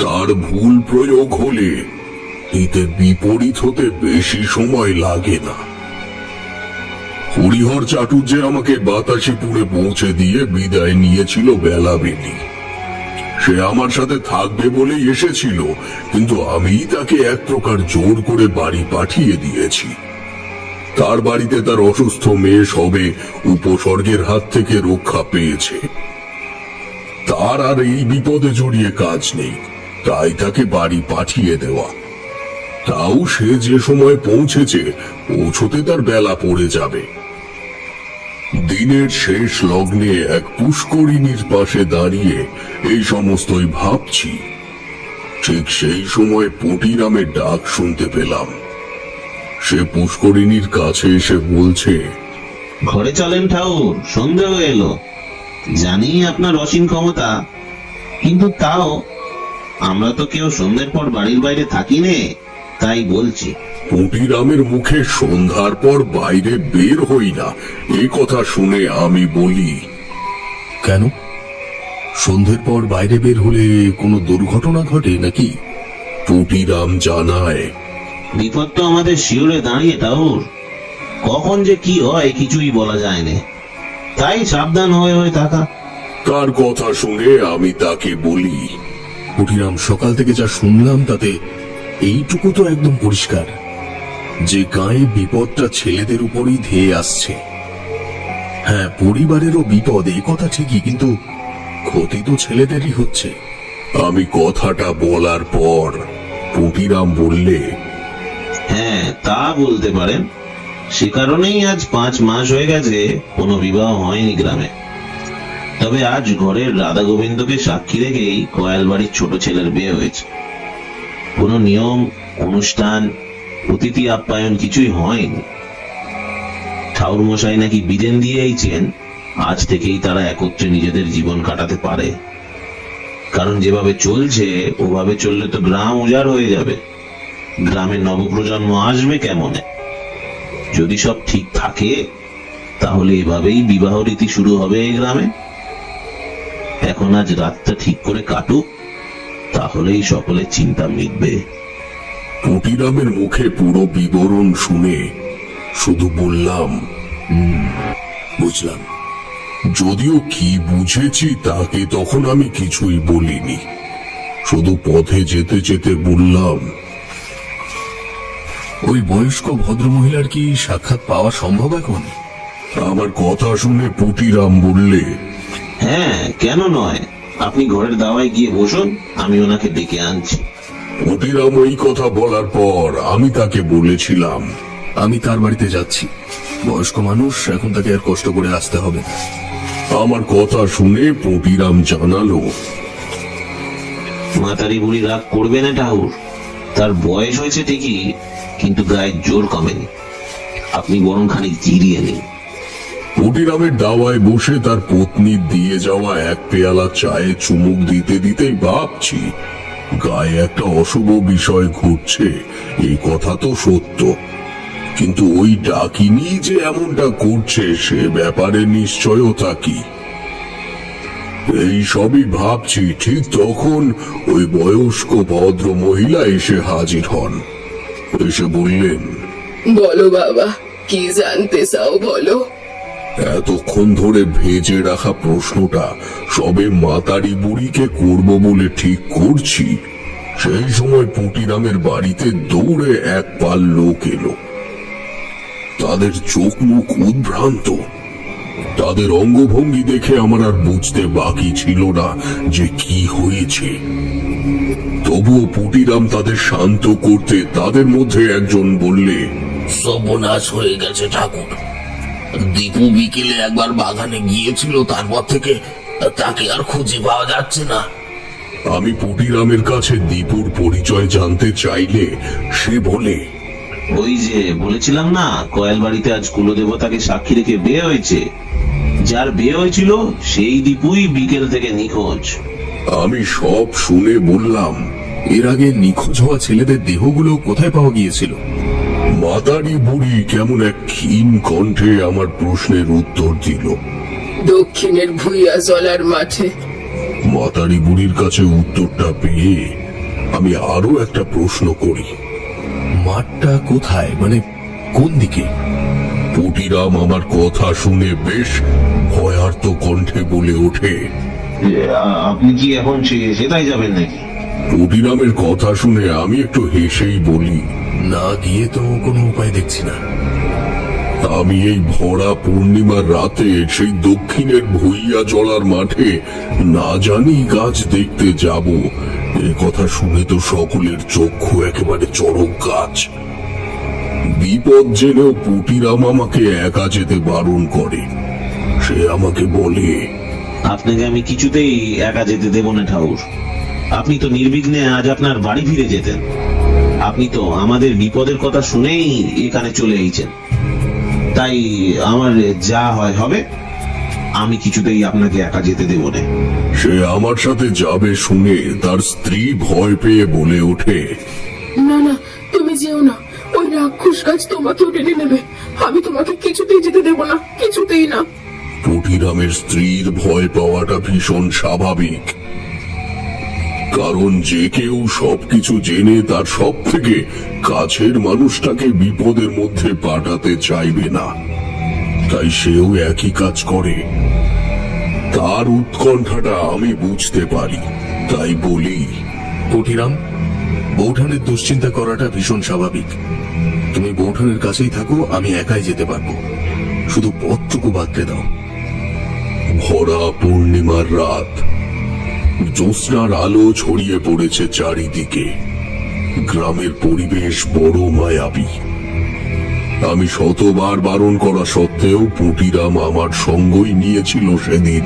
তার ভুল প্রয়োগ হলে এতে বিপরীত হতে বেশি সময় লাগে না। হরিহর চাটুর্যে আমাকে বাতাসিপুরে পৌঁছে দিয়ে বিদায় নিয়েছিল বেলা বেলি। সে আমার সাথে থাকবে বলেই এসেছিল, কিন্তু আমি তাকে এক প্রকার জোর করে বাড়ি পাঠিয়ে দিয়েছি। তার বাড়িতে তার অসুস্থ মেয়ে সবে উপসর্গের হাত থেকে রক্ষা পেয়েছে। তার আর এই বিপদে জড়িয়ে কাজ নেই, তাই তাকে বাড়ি পাঠিয়ে দেওয়া। তাও সে যে সময় পৌঁছেছে পৌঁছতে তার বেলা পড়ে যাবে। দিনের শেষ লগ্নে এক পুষ্করিণীর পাশে দাঁড়িয়ে এই সমস্তই ভাবছি। ঠিক সেই সময় পটি নামের ডাক শুনতে পেলাম। সে পুষ্করিণীর কাছে এসে বলছে, ঘরে চলেন ঠাকুর, সন্ধে হয়ে এলো। জানি আপনার অসীম ক্ষমতা, কিন্তু তাও আমরা তো কেউ সন্ধ্যের পর বাড়ির বাইরে থাকি নে, তাই বলছি। পুটিরামের মুখে সন্ধ্যার পর বাইরে বের হই না এ কথা শুনে আমি বলি, কেন? সন্ধ্যের পর বাইরে বের হলে কোনো দুর্ঘটনা ঘটে নাকি? পুটিরাম জানায়, বিপদ তো আমাদের শিওরে দাঁড়িয়ে ঠাকুর, কখন যে কি হয় কিছুই বলা যায় না, তাই সাবধান হয়ে হয়ে থাকা। তার কথা শুনে আমি তাকে বলি, কুটিরাম, সকাল থেকে যা শুনলাম তাতে এইটুকু তো একদম পরিষ্কার যে গায়ে বিপদটা ছেলেদের উপরই ধেয়ে আসছে। হ্যাঁ, পরিবারেরও বিপদ, এই কথা ঠিকই, কিন্তু ক্ষতি তো ছেলেদেরই হচ্ছে। আমি কথাটা বলার পর পুটিরাম বললে, হ্যাঁ তা বলতে পারেন, সে কারণেই আজ 5 মাস হয়ে গেছে কোনো বিবাহ হয়নি গ্রামে। তবে আজ ঘরের রাধা গোবিন্দকে সাক্ষী রেখেই কয়াল বাড়ির ছোট ছেলের বিয়ে হয়েছে। কোনো নিয়ম অনুষ্ঠান অতিথি আপ্যায়ন কিছুই হয়নি। ঠাকুর মশাই নাকি বিদেন দিয়েইছেন আজ থেকেই তারা একত্রে নিজেদের জীবন কাটাতে পারে, কারণ যেভাবে চলছে ওভাবে চললে তো গ্রাম উজাড় হয়ে যাবে, গ্রামের নবপ্রজন্ম আসবে কেমনে? যদি সব ঠিক থাকে তাহলে এভাবেই বিবাহ রীতি শুরু হবে এই গ্রামে। এখন আজ রাতটা ঠিক করে কাটুক, তাহলেই সকলের চিন্তা মিটবে। পুটিরামের মুখে পুরো বিবরণ শুনে শুধু বললাম, বুঝলাম। যদিও কি বুঝেছি তাকে তখন আমি কিছুই বলিনি, শুধু পথে যেতে যেতে বললাম, ওই বয়স্ক ভদ্রমহিলার কি সাক্ষাৎ পাওয়া সম্ভব এখন? আমার কথা শুনে পুটিরাম বললে, হ্যাঁ কেন নয়, আপনি ঘরের দাওয়ায় গিয়ে বসুন, আমি ওনাকে ডেকে আনছি। পুটিরাম এই কথা বলার পর আমি তাকে বলেছিলাম, আমি তার বাড়িতে যাচ্ছি। বয়স্ক মানুষ, এখন তাকে আর কষ্ট করে আসতে হবে না। আমার কথা শুনে পুটিরাম জানালো, মাতারি বুড়ি রাগ করবে না ঠাকুর, তার বয়স হয়েছে ঠিকই কিন্তু গায়ের জোর কমেনি, আপনি বরং খানিক জিরিয়ে নিন। পুটিরামের দাওয়ায় বসে তার পত্নী দিয়ে যাওয়া এক পেয়ালা চায়ে চুমুক দিতে দিতেই ভাবছি, গায়ে একটা অশুভ বিষয় ঘটছে, এই কথা তো সত্য, কিন্তু ওই ডাকিনী যে এমনটা করছে সে ব্যাপারে নিশ্চয়তা কি? এই সবই ভাবছি, ঠিক তখন ওই বয়স্ক ভদ্র মহিলা এসে হাজির হন। এসে বললেন, বলো বাবা, কি জানতে চাও বলো। এতক্ষণ ধরে ভেজে রাখা প্রশ্নটা সবে মাতারি বুড়িকে করব বলে ঠিক করছি, সেই সময় পুটিরামের বাড়িতে দৌড়ে এক পাল লোক এলো। তাদের চোখ মুখ উদ্ভ্রান্ত, তাদের অঙ্গভঙ্গি দেখে আমার আর বুঝতে বাকি ছিল না যে কি হয়েছে। তবুও পুটিরাম তাদের শান্ত করতে তাদের মধ্যে একজন বললে, সর্বনাশ হয়ে গেছে ঠাকুর। দীপু বিকেলে একবার বাগানে গিয়েছিল, তারপর থেকে তাকে আর খুঁজে পাওয়া যাচ্ছে না। আমি পুটিরামের কাছে দীপুর পরিচয় জানতে চাইলে সে বলে, ওই যে বলেছিলাম না, কয়াল বাড়িতে আজ কুলদেবতাকে সাক্ষী রেখে বিয়ে হয়েছে, যার বিয়ে হয়েছিল সেই দীপুই বিকেল থেকে নিখোঁজ। আমি সব শুনে বললাম, এর আগে নিখোঁজ হওয়া ছেলেদের দেহগুলো কোথায় পাওয়া গিয়েছিল? মাতারি বুড়ি কেমন এক ক্ষীণ কণ্ঠে আমার প্রশ্নের উত্তর দিল, দক্ষিণের ভুইয়া জলার মাঠে। মাতারি বুড়ির কাছে উত্তরটা পেয়ে আমি আরো একটা প্রশ্ন করি, মাঠটা কোথায়, মানে কোন দিকে? পুটিরাম আমার কথা শুনে বেশ ভয়ার্ত কণ্ঠে বলে ওঠে, আপনি কি এখন সেটাই যাবেন নাকি? পুটিরামের কথা শুনে আমি একটু হেসেই বলি, না গিয়ে তো কোনো উপায় দেখছি না। আমি এই ভরা পূর্ণিমার রাতে সেই দক্ষিণের ভুইয়া জলার মাঠে না জানি গাছ দেখতে যাব, এ কথা শুনে তো সকলের চক্ষু একেবারে চড়ক গাছ। বিপদ জেনেও পুটিরাম আমাকে একা যেতে বারণ করে। সে আমাকে বলে, আপনাকে আমি কিছুতেই একা যেতে দেব না ঠাকুর, আপনি তো নির্বিঘ্নে আজ আপনার বাড়ি ফিরে যেতেন, আপনি তো আমাদের বিপদের কথা শুনেই এখানে চলে এসেছেন, তাই আমার যা হয় হবে, আমি কিছুতেই আপনাকে একা যেতে দেব না। সে আমার সাথে যাবে শুনে তার স্ত্রী ভয় পেয়ে বলে ওঠে, না না, তুমি যেও না, ওই সাহস গাছ তোমাকেও টেনে নেবে। আমি তোমাকে কিছুতেই যেতে দেব না, কিছুতেই না। পুটিরামের স্ত্রীর ভয় পাওয়াটা ভীষণ স্বাভাবিক, কারণ যে কেউ সবকিছু জেনে তার সব থেকে কাছের মানুষটাকে বিপদের মধ্যে পাঠাতে চাইবে না, তাই সেও একই কাজ করে। তার উৎকণ্ঠাটা আমি বুঝতে পারি, তাই বলি, পুটিরাম, বৌঠানের দুশ্চিন্তা করাটা ভীষণ স্বাভাবিক। তুমি বৌঠানের কাছেই থাকো, আমি একাই যেতে পারবো, শুধু পথটুকু বাতলে দাও। ভরা পূর্ণিমার রাত, জ্যোৎস্নার আলো ছড়িয়ে পড়েছে চারিদিকে। গ্রামের পরিবেশ বড় মায়াবী। আমি শতবার বারণ করা সত্ত্বেও পুটিরাম আমার সঙ্গই নিয়েছিল সেদিন।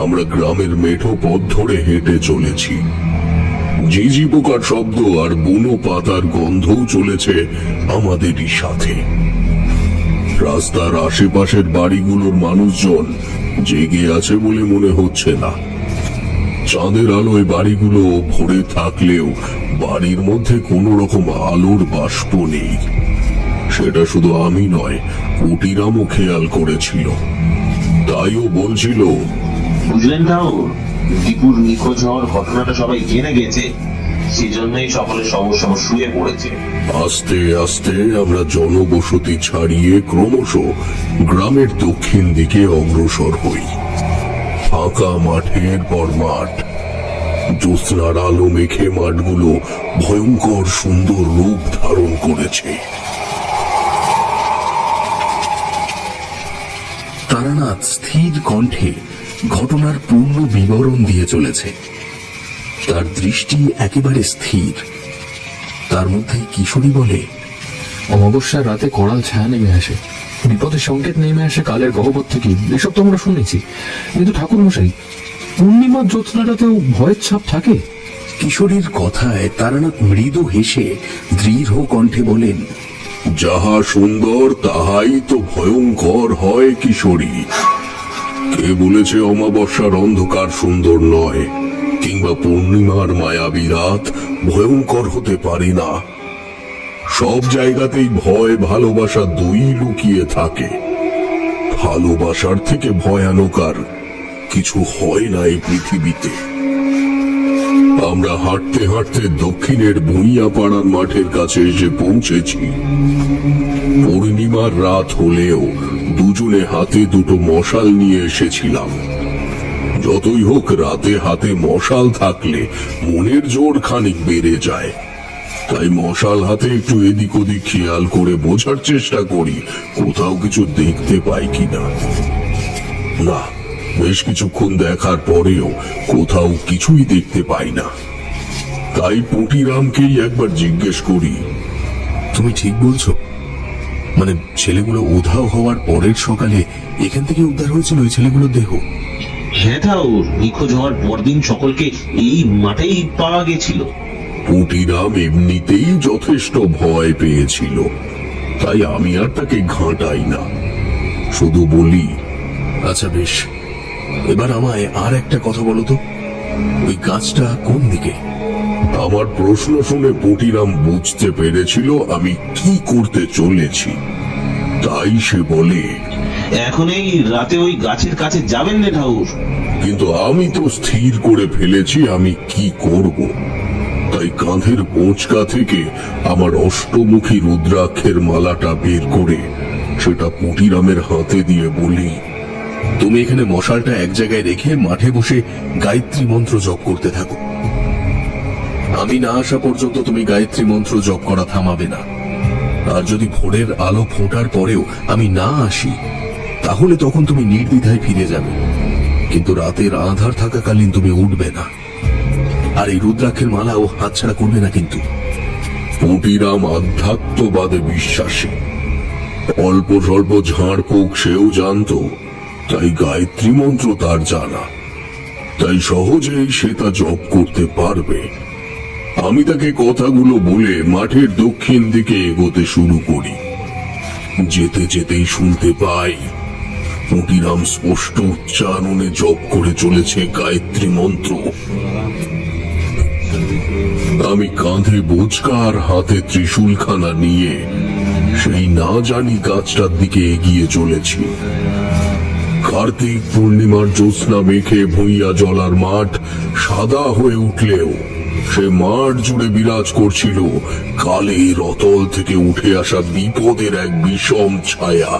আমরা গ্রামের মেঠো পথ ধরে হেঁটে চলেছি। ঝিঝি পোকার শব্দ আর বুনো পাতার গন্ধও চলেছে আমাদেরই সাথে। রাস্তার আশেপাশের বাড়িগুলোর মানুষজন জেগে আছে বলে মনে হচ্ছে না। চাঁদের আলোয় বাড়িগুলো ভরে থাকলেও বাড়ির মধ্যে কোনো রকম আলোর বাষ্প নেই। সেটা শুধু আমি নয়, পুটিরামও খেয়াল করেছিল। তাইও বলছিল, বুঝলেন ঠাকুর, দীপুর নিখোঁজ হওয়ার ঘটনাটা সবাই জেনে গেছে, সেজন্যই সকলে সমস্যা শুয়ে পড়েছে। আস্তে আস্তে আমরা জনবসতি ছাড়িয়ে ক্রমশ গ্রামের দক্ষিণ দিকে অগ্রসর হই। ফাঁকা মাঠের পর মাঠ, জ্যোৎস্নার আলো মেখে মাঠগুলো ভয়ঙ্কর সুন্দর রূপ ধারণ করেছে। তারানাথ স্থির কণ্ঠে ঘটনার পূর্ণ বিবরণ দিয়ে চলেছে। তার দৃষ্টি একেবারে স্থির। তার মধ্যে কিশোরী বলে, অমাবস্যার রাতে করাল ছায়া নেমে আসে, বিপদের সংকেত নেমে আসে কালের গহ্বর থেকে। এসব তো আমরা শুনেছি, কিন্তু ঠাকুর মশাই, পূর্ণিমার জ্যোৎস্নাটাতেও ভয়ের ছাপ থাকে। কিশোরীর কথায় তারানাথ মৃদু হেসে দৃঢ় কণ্ঠে বলেন, যাহা সুন্দর তাহাই তো ভয়ঙ্কর হয় কিশোরী। কে বলেছে অমাবস্যার অন্ধকার সুন্দর নয়, কিংবা পূর্ণিমার মায়াবী রাত ভয়ঙ্কর হতে পারে না? সব জায়গাতেই ভয় ভালোবাসা দুই লুকিয়ে থাকে। ভালোবাসার থেকে ভয়ানক আর কিছু হয় না এই পৃথিবীতে। আমরা হাঁটতে হাঁটতে দক্ষিণের ভুঁইয়া পাড়ার মাঠের কাছে এসে পৌঁছেছি। পূর্ণিমার রাত হলেও দুজনে হাতে দুটো মশাল নিয়ে এসেছিলাম। যতই হোক, রাতে হাতে মশাল থাকলে মনের জোর খানিক বেড়ে যায়। তাই মশাল হাতে একটু এদিক ওদিক খেয়াল করে বোঝার চেষ্টা করি কোথাও কিছু দেখতে পাই কিনা। না, বেশ কিছুক্ষণ দেখার পরেও কোথাও কিছুই দেখতে পাই না। তাই পুটিরামকেই একবার জিজ্ঞেস করি, তুমি ঠিক বলছো? মানে ছেলেগুলো উধাও হওয়ার পরের সকালে এখান থেকে উদ্ধার হয়েছিল ওই ছেলেগুলোর দেহ? হ্যাঁ ঠাকুর, নিখোঁজ হওয়ার পরদিন সকলকে এই মাঠেই পাওয়া গেছিল। পুটিরাম এমনিতেই যথেষ্ট ভয় পেয়েছিল, তাই আমি আর তাকে ঘাঁটাই না, শুধু বলি, আচ্ছা বেশ, এবার আমায় আর একটা কথা বলো তো, ওই গাছটা কোন দিকে? আমার প্রশ্ন শুনে পুটিরাম বুঝতে পেরেছিল আমি কি করতে চলেছি। তাই সে বলে, এখন এই রাতে ওই গাছের কাছে যাবেন না ঠাকুর। কিন্তু আমি তো স্থির করে ফেলেছি আমি কি করব। তাই কাঁধের বোঁচকা থেকে আমার অষ্টমুখী রুদ্রাক্ষের মালাটা বের করে সেটা পুটিরামের হাতে দিয়ে বলি, তুমি এখানে মশালটা এক জায়গায় রেখে মাঠে বসে গায়ত্রী মন্ত্র জপ করতে থাকো। আমি না আসা পর্যন্ত তুমি গায়ত্রী মন্ত্র জপ করা থামাবে না। আর যদি ভোরের আলো ফোটার পরেও আমি না আসি, তাহলে তখন তুমি নির্দ্বিধায় ফিরে যাবে, কিন্তু রাতের আঁধার থাকাকালীন তুমি উঠবে না। আর এই রুদ্রাক্ষের মালাও হাতছাড়া করবে না কিন্তু। পুটিরাম আধ্যাত্মবাদে বিশ্বাসী। অল্প স্বল্প ঝাড়ফুঁক সেও জানতো, তাই গায়ত্রী মন্ত্র তার জানা। তাই সহজেই সে তা জপ করতে পারবে। আমি তাকে কথাগুলো বলে মাঠের দক্ষিণ দিকে এগোতে শুরু করি। যেতে যেতেই শুনতে পাই পুটিরাম স্পষ্ট উচ্চারণে জপ করে চলেছে গায়ত্রী মন্ত্র। আমি কাঁধে বোঝকা আর হাতে ত্রিশূলখানা নিয়ে সেই না জানি গাছটার দিকে এগিয়ে চলেছি। কার্তিক পূর্ণিমার জ্যোৎস্না মেখে ভুইয়া জলার মাঠ সাদা হয়ে উঠলেও সে মাঠ জুড়ে বিরাজ করছিল কালের অতল থেকে উঠে আসা বিপদের এক বিষম ছায়া।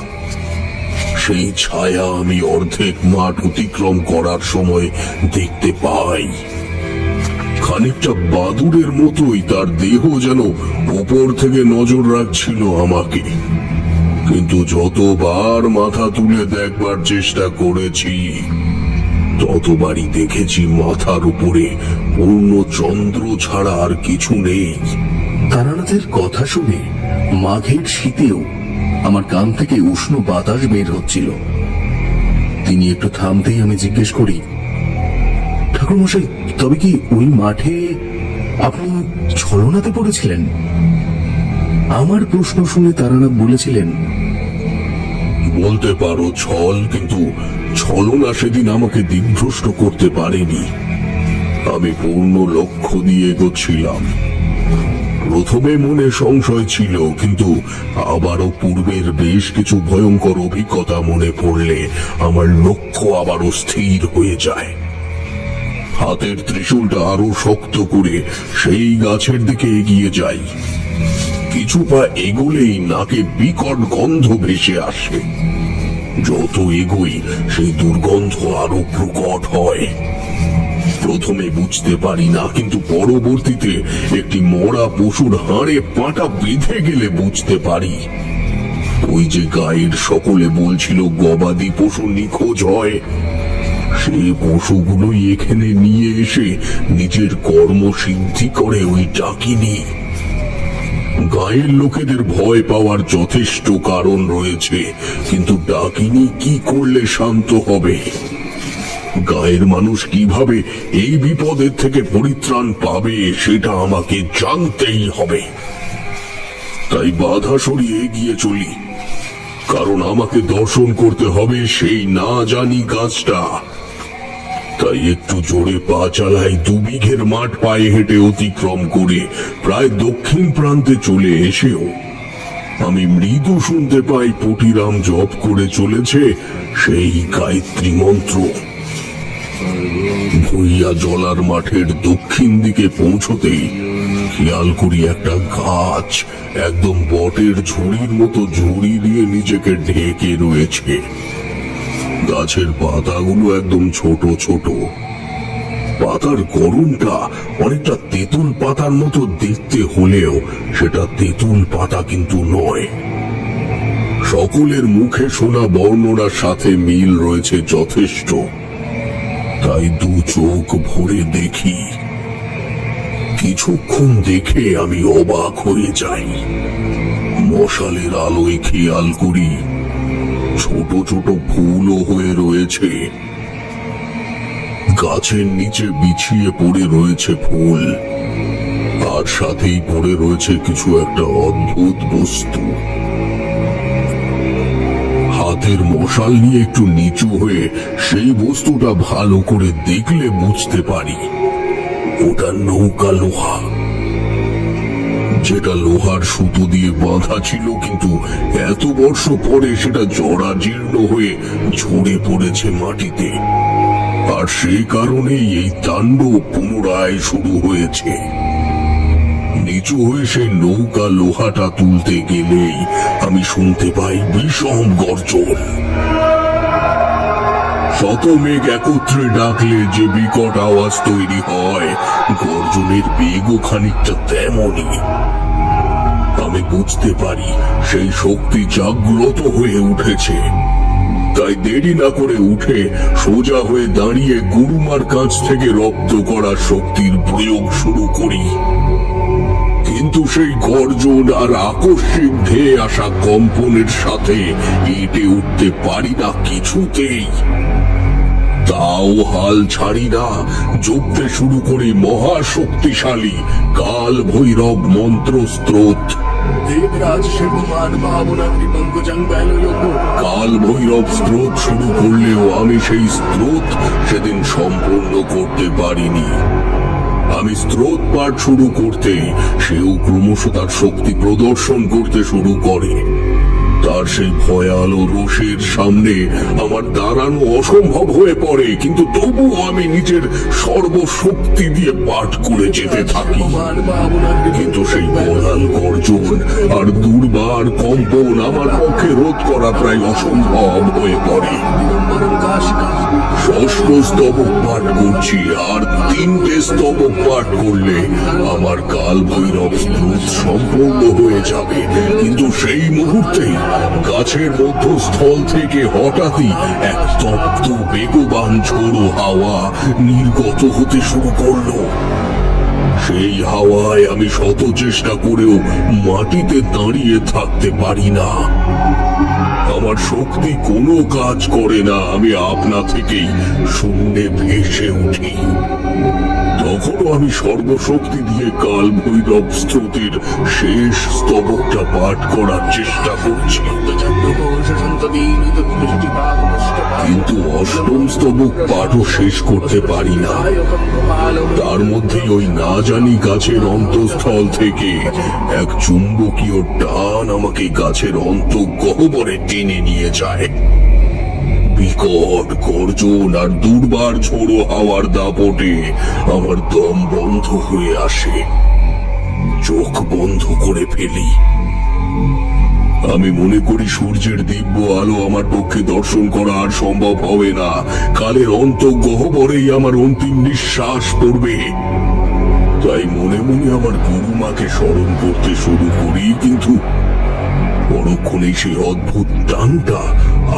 সেই ছায়া আমি অর্ধেক মাঠ অতিক্রম করার সময় দেখতে পাই। খানিকটা বাদুড়ের মতোই তার দেহ যেন উপর থেকে নজর রাখছিল আমাকে, কিন্তু যতবার মাথা তুলে দেখবার চেষ্টা করেছি ততবারই দেখেছি মাথার উপরে পূর্ণ চন্দ্র ছাড়া আর কিছু নেই। তারানাথের কথা শুনে মাঘের শীতেও আমার কান থেকে উষ্ণ বাতাস বের হচ্ছিল। তিনি একটু থামতেই আমি জিজ্ঞেস করি, ঠাকুরমশাই, তবে কি ওই মাঠে আপনি ছলনাতে পড়েছিলেন? আমার প্রশ্ন শুনে তারানাথ বলেছিলেন, বলতে পারো ছল, কিন্তু ছলনা সেদিন আমাকে দিকভ্রষ্ট করতে পারেনি। আমি পূর্ণ লক্ষ্য দিয়ে এগোচ্ছিলাম। প্রথমে মনে সংশয় ছিল, কিন্তু আবারও পূর্বের বেশ কিছু ভয়ঙ্কর অভিজ্ঞতা মনে পড়লে আমার লক্ষ্য আবারও স্থির হয়ে যায়। হাতের ত্রিশূলটা আরো শক্ত করে সেই গাছের দিকে এগিয়ে যাই। কিছু পা এগোলেই নাকে বিকট গন্ধ ভেসে আসে। যত এগোই সেই দুর্গন্ধ আরো প্রকট হয়। প্রথমে বুঝতে পারি না, কিন্তু পরবর্তীতে একটি মরা পশুর হাড়ে পাটা বেঁধে গেলে বুঝতে পারি। ওই যে গায়ের সকলে বলছিল গবাদি পশু নিখোঁজ হয়, সেই পশুগুলোই এখানে নিয়ে এসে নিজের কর্ম সিদ্ধি করে ওই ডাকিনী। গায়ের লোকেদের ভয় পাওয়ার যথেষ্ট কারণ রয়েছে, কিন্তু ডাকিনী কি করলে শান্ত হবে? গায়ের মানুষ কিভাবে এই বিপদের থেকে পরিত্রাণ পাবে সেটা আমাকে জানতেই হবে। তাই বাধা সরিয়ে এগিয়ে চলি, কারণ আমাকে দর্শন করতে হবে সেই না জানি গাছটা। তাই একটু জোরে পা চালাই। 2 বিঘের মাঠ পায়ে হেঁটে অতিক্রম করে প্রায় দক্ষিণ প্রান্তে চলে এসেও আমি মৃদু শুনতে পাই পটিরাম জপ করে চলেছে সেই গায়ত্রী মন্ত্র। ভুইয়া জলার মাঠের দক্ষিণ দিকে পৌঁছতেই খেয়াল করি একটা গাছ একদম বটের ঝুড়ির মতো ঝুড়ি দিয়ে নিজেকে ঢেকে রয়েছে। গাছের পাতাগুলো একদম ছোট ছোট। পাতার গড়নটা অনেকটা তেঁতুল পাতার মতো দেখতে হলেও সেটা তেঁতুল পাতা কিন্তু নয়। সকলের মুখে শোনা বর্ণনার সাথে মিল রয়েছে যথেষ্ট, তাই 2 চোখ ভরে দেখি। কিছুক্ষণ দেখে আমি অবাক হয়ে যাই। মশালের আলোয় খেয়াল করি ছোট ছোট ফুলও হয়ে রয়েছে। গাছের নিচে বিছিয়ে পড়ে রয়েছে ফুল, আর সাথেই পড়ে রয়েছে কিছু একটা অদ্ভুত বস্তু। হাতের মশাল নিয়ে একটু নিচু হয়ে সেই বস্তুটা ভালো করে দেখলে বুঝতে পারি ওটা নৌকা লোহা, যেটা লোহার সুতো দিয়ে বাঁধা ছিল, কিন্তু এত বর্ষ পরে সেটা জরাজীর্ণ হয়ে ঝরে পড়েছে মাটিতে। আর সেই কারণেই এই তাণ্ডব পুনরায় শুরু হয়েছে। নিচু হয়ে সেই নৌকা লোহাটা তুলতে গেলেই আমি শুনতে পাই বিষম গর্জন। শত মেঘ একত্রে ডাকলে যে বিকট আওয়াজ তৈরি হয়, গর্জনের বেগও খানিকটা তেমনই। আমি বুঝতে পারি সেই শক্তি জাগ্রত হয়ে উঠেছে। তাই দেরি না করে উঠে সোজা হয়ে দাঁড়িয়ে গুরুমার কাছ থেকে রপ্ত করা শক্তির প্রয়োগ শুরু করি। কিন্তু সেই গর্জন আর আকস্মিক ধেয়ে আসা কম্পনের সাথে এঁটে উঠতে পারি না কিছুতেই। তাও হাল ছাড়ি না, জপতে শুরু করে মহাশক্তিশালী কাল ভৈরব মন্ত্র স্ত্রোত। কাল ভৈরব স্ত্রোত শুরু করলেও আমি সেই স্ত্রোত সেদিন সম্পূর্ণ করতে পারিনি। আমি স্রোত পাঠ শুরু করতেই সেও ক্রমশ তার শক্তি প্রদর্শন করতে শুরু করে। তার সেই ভয়ালো রোষের সামনে আমার দাঁড়ানো অসম্ভব হয়ে পড়ে, কিন্তু তবুও আমি নিজের সর্বশক্তি দিয়ে পাঠ করে যেতে থাকি। কিন্তু সেই প্রধান গর্জন আর দুর্বার কম্পন আমার পক্ষে রোধ করা প্রায় অসম্ভব হয়ে পড়ে। ষষ্ঠ স্তবক পাঠ করছি, আর 3টে স্তবক পাঠ করলে আমার কাল ভৈরব স্রোত সম্পূর্ণ হয়ে যাবে। কিন্তু সেই মুহূর্তেই গাছের মধ্যস্থল থেকে হঠাৎই এক তপ্ত বেগবান ঝোড়ো হাওয়া নির্গত হতে শুরু করলো। সেই হাওয়ায় আমি শত চেষ্টা করেও মাটিতে দাঁড়িয়ে থাকতে পারি না। আমার শক্তি কোনো কাজ করে না, আমি আপনা থেকেই শূন্যে ভেসে উঠি। তখনও আমি সর্বশক্তি দিয়ে কাল ভৈরব স্রোতের শেষ স্তবকটা পাঠ করার চেষ্টা করছি, কিন্তু অষ্টম স্তবক পাঠও শেষ করতে পারি না। তার মধ্যে ওই না জানি গাছের অন্তঃস্থল থেকে এক চুম্বকীয় টান আমাকে গাছের অন্তঃগহ্বরে টেনে নিয়ে যায়। বিকট গর্জন আর দুর্বার ঝোড়ো হাওয়ার দাপটে আমার দম বন্ধ হয়ে আসে, চোখ বন্ধ করে ফেলি। আমি মনে করি সূর্যের দিব্য আলো আমার পক্ষে দর্শন করা আর সম্ভব হবে না। কালের অন্তঃগহ্বরেই আমার অন্তিম নিঃশ্বাস পড়বে। তাই মনে মনে আমার গুরুমাকে স্মরণ করতে শুরু করি, কিন্তু পরক্ষণে সেই অদ্ভুত টানটা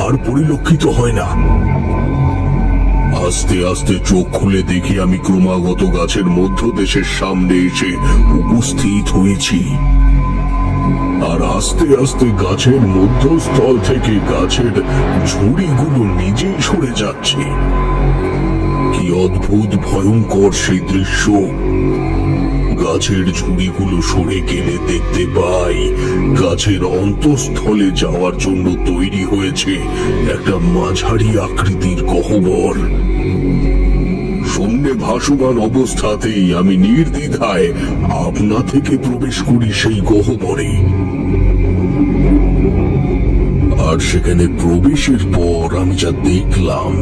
আর পরিলক্ষিত হয় না। আস্তে আস্তে চোখ খুলে দেখি আমি ক্রমাগত গাছের মধ্যদেশের সামনে এসে উপস্থিত হয়েছি। আর আস্তে আস্তে গাছের মধ্যস্থল থেকে গাছের ঝুড়িগুলো নিজেই সরে যাচ্ছে। কি অদ্ভুত ভয়ঙ্কর সেই দৃশ্য! গাছের ঝুড়িগুলো সরে গেলে দেখতে পাই গাছের অন্তঃস্থলে যাওয়ার জন্য তৈরি হয়েছে একটা মাঝারি আকৃতির গহ্বর। শূন্যে ভাসমান অবস্থাতেই আমি নির্দ্বিধায় আপনা থেকে প্রবেশ করি সেই গহ্বরে। আর সেখানে প্রবেশের পর আমি যা দেখলাম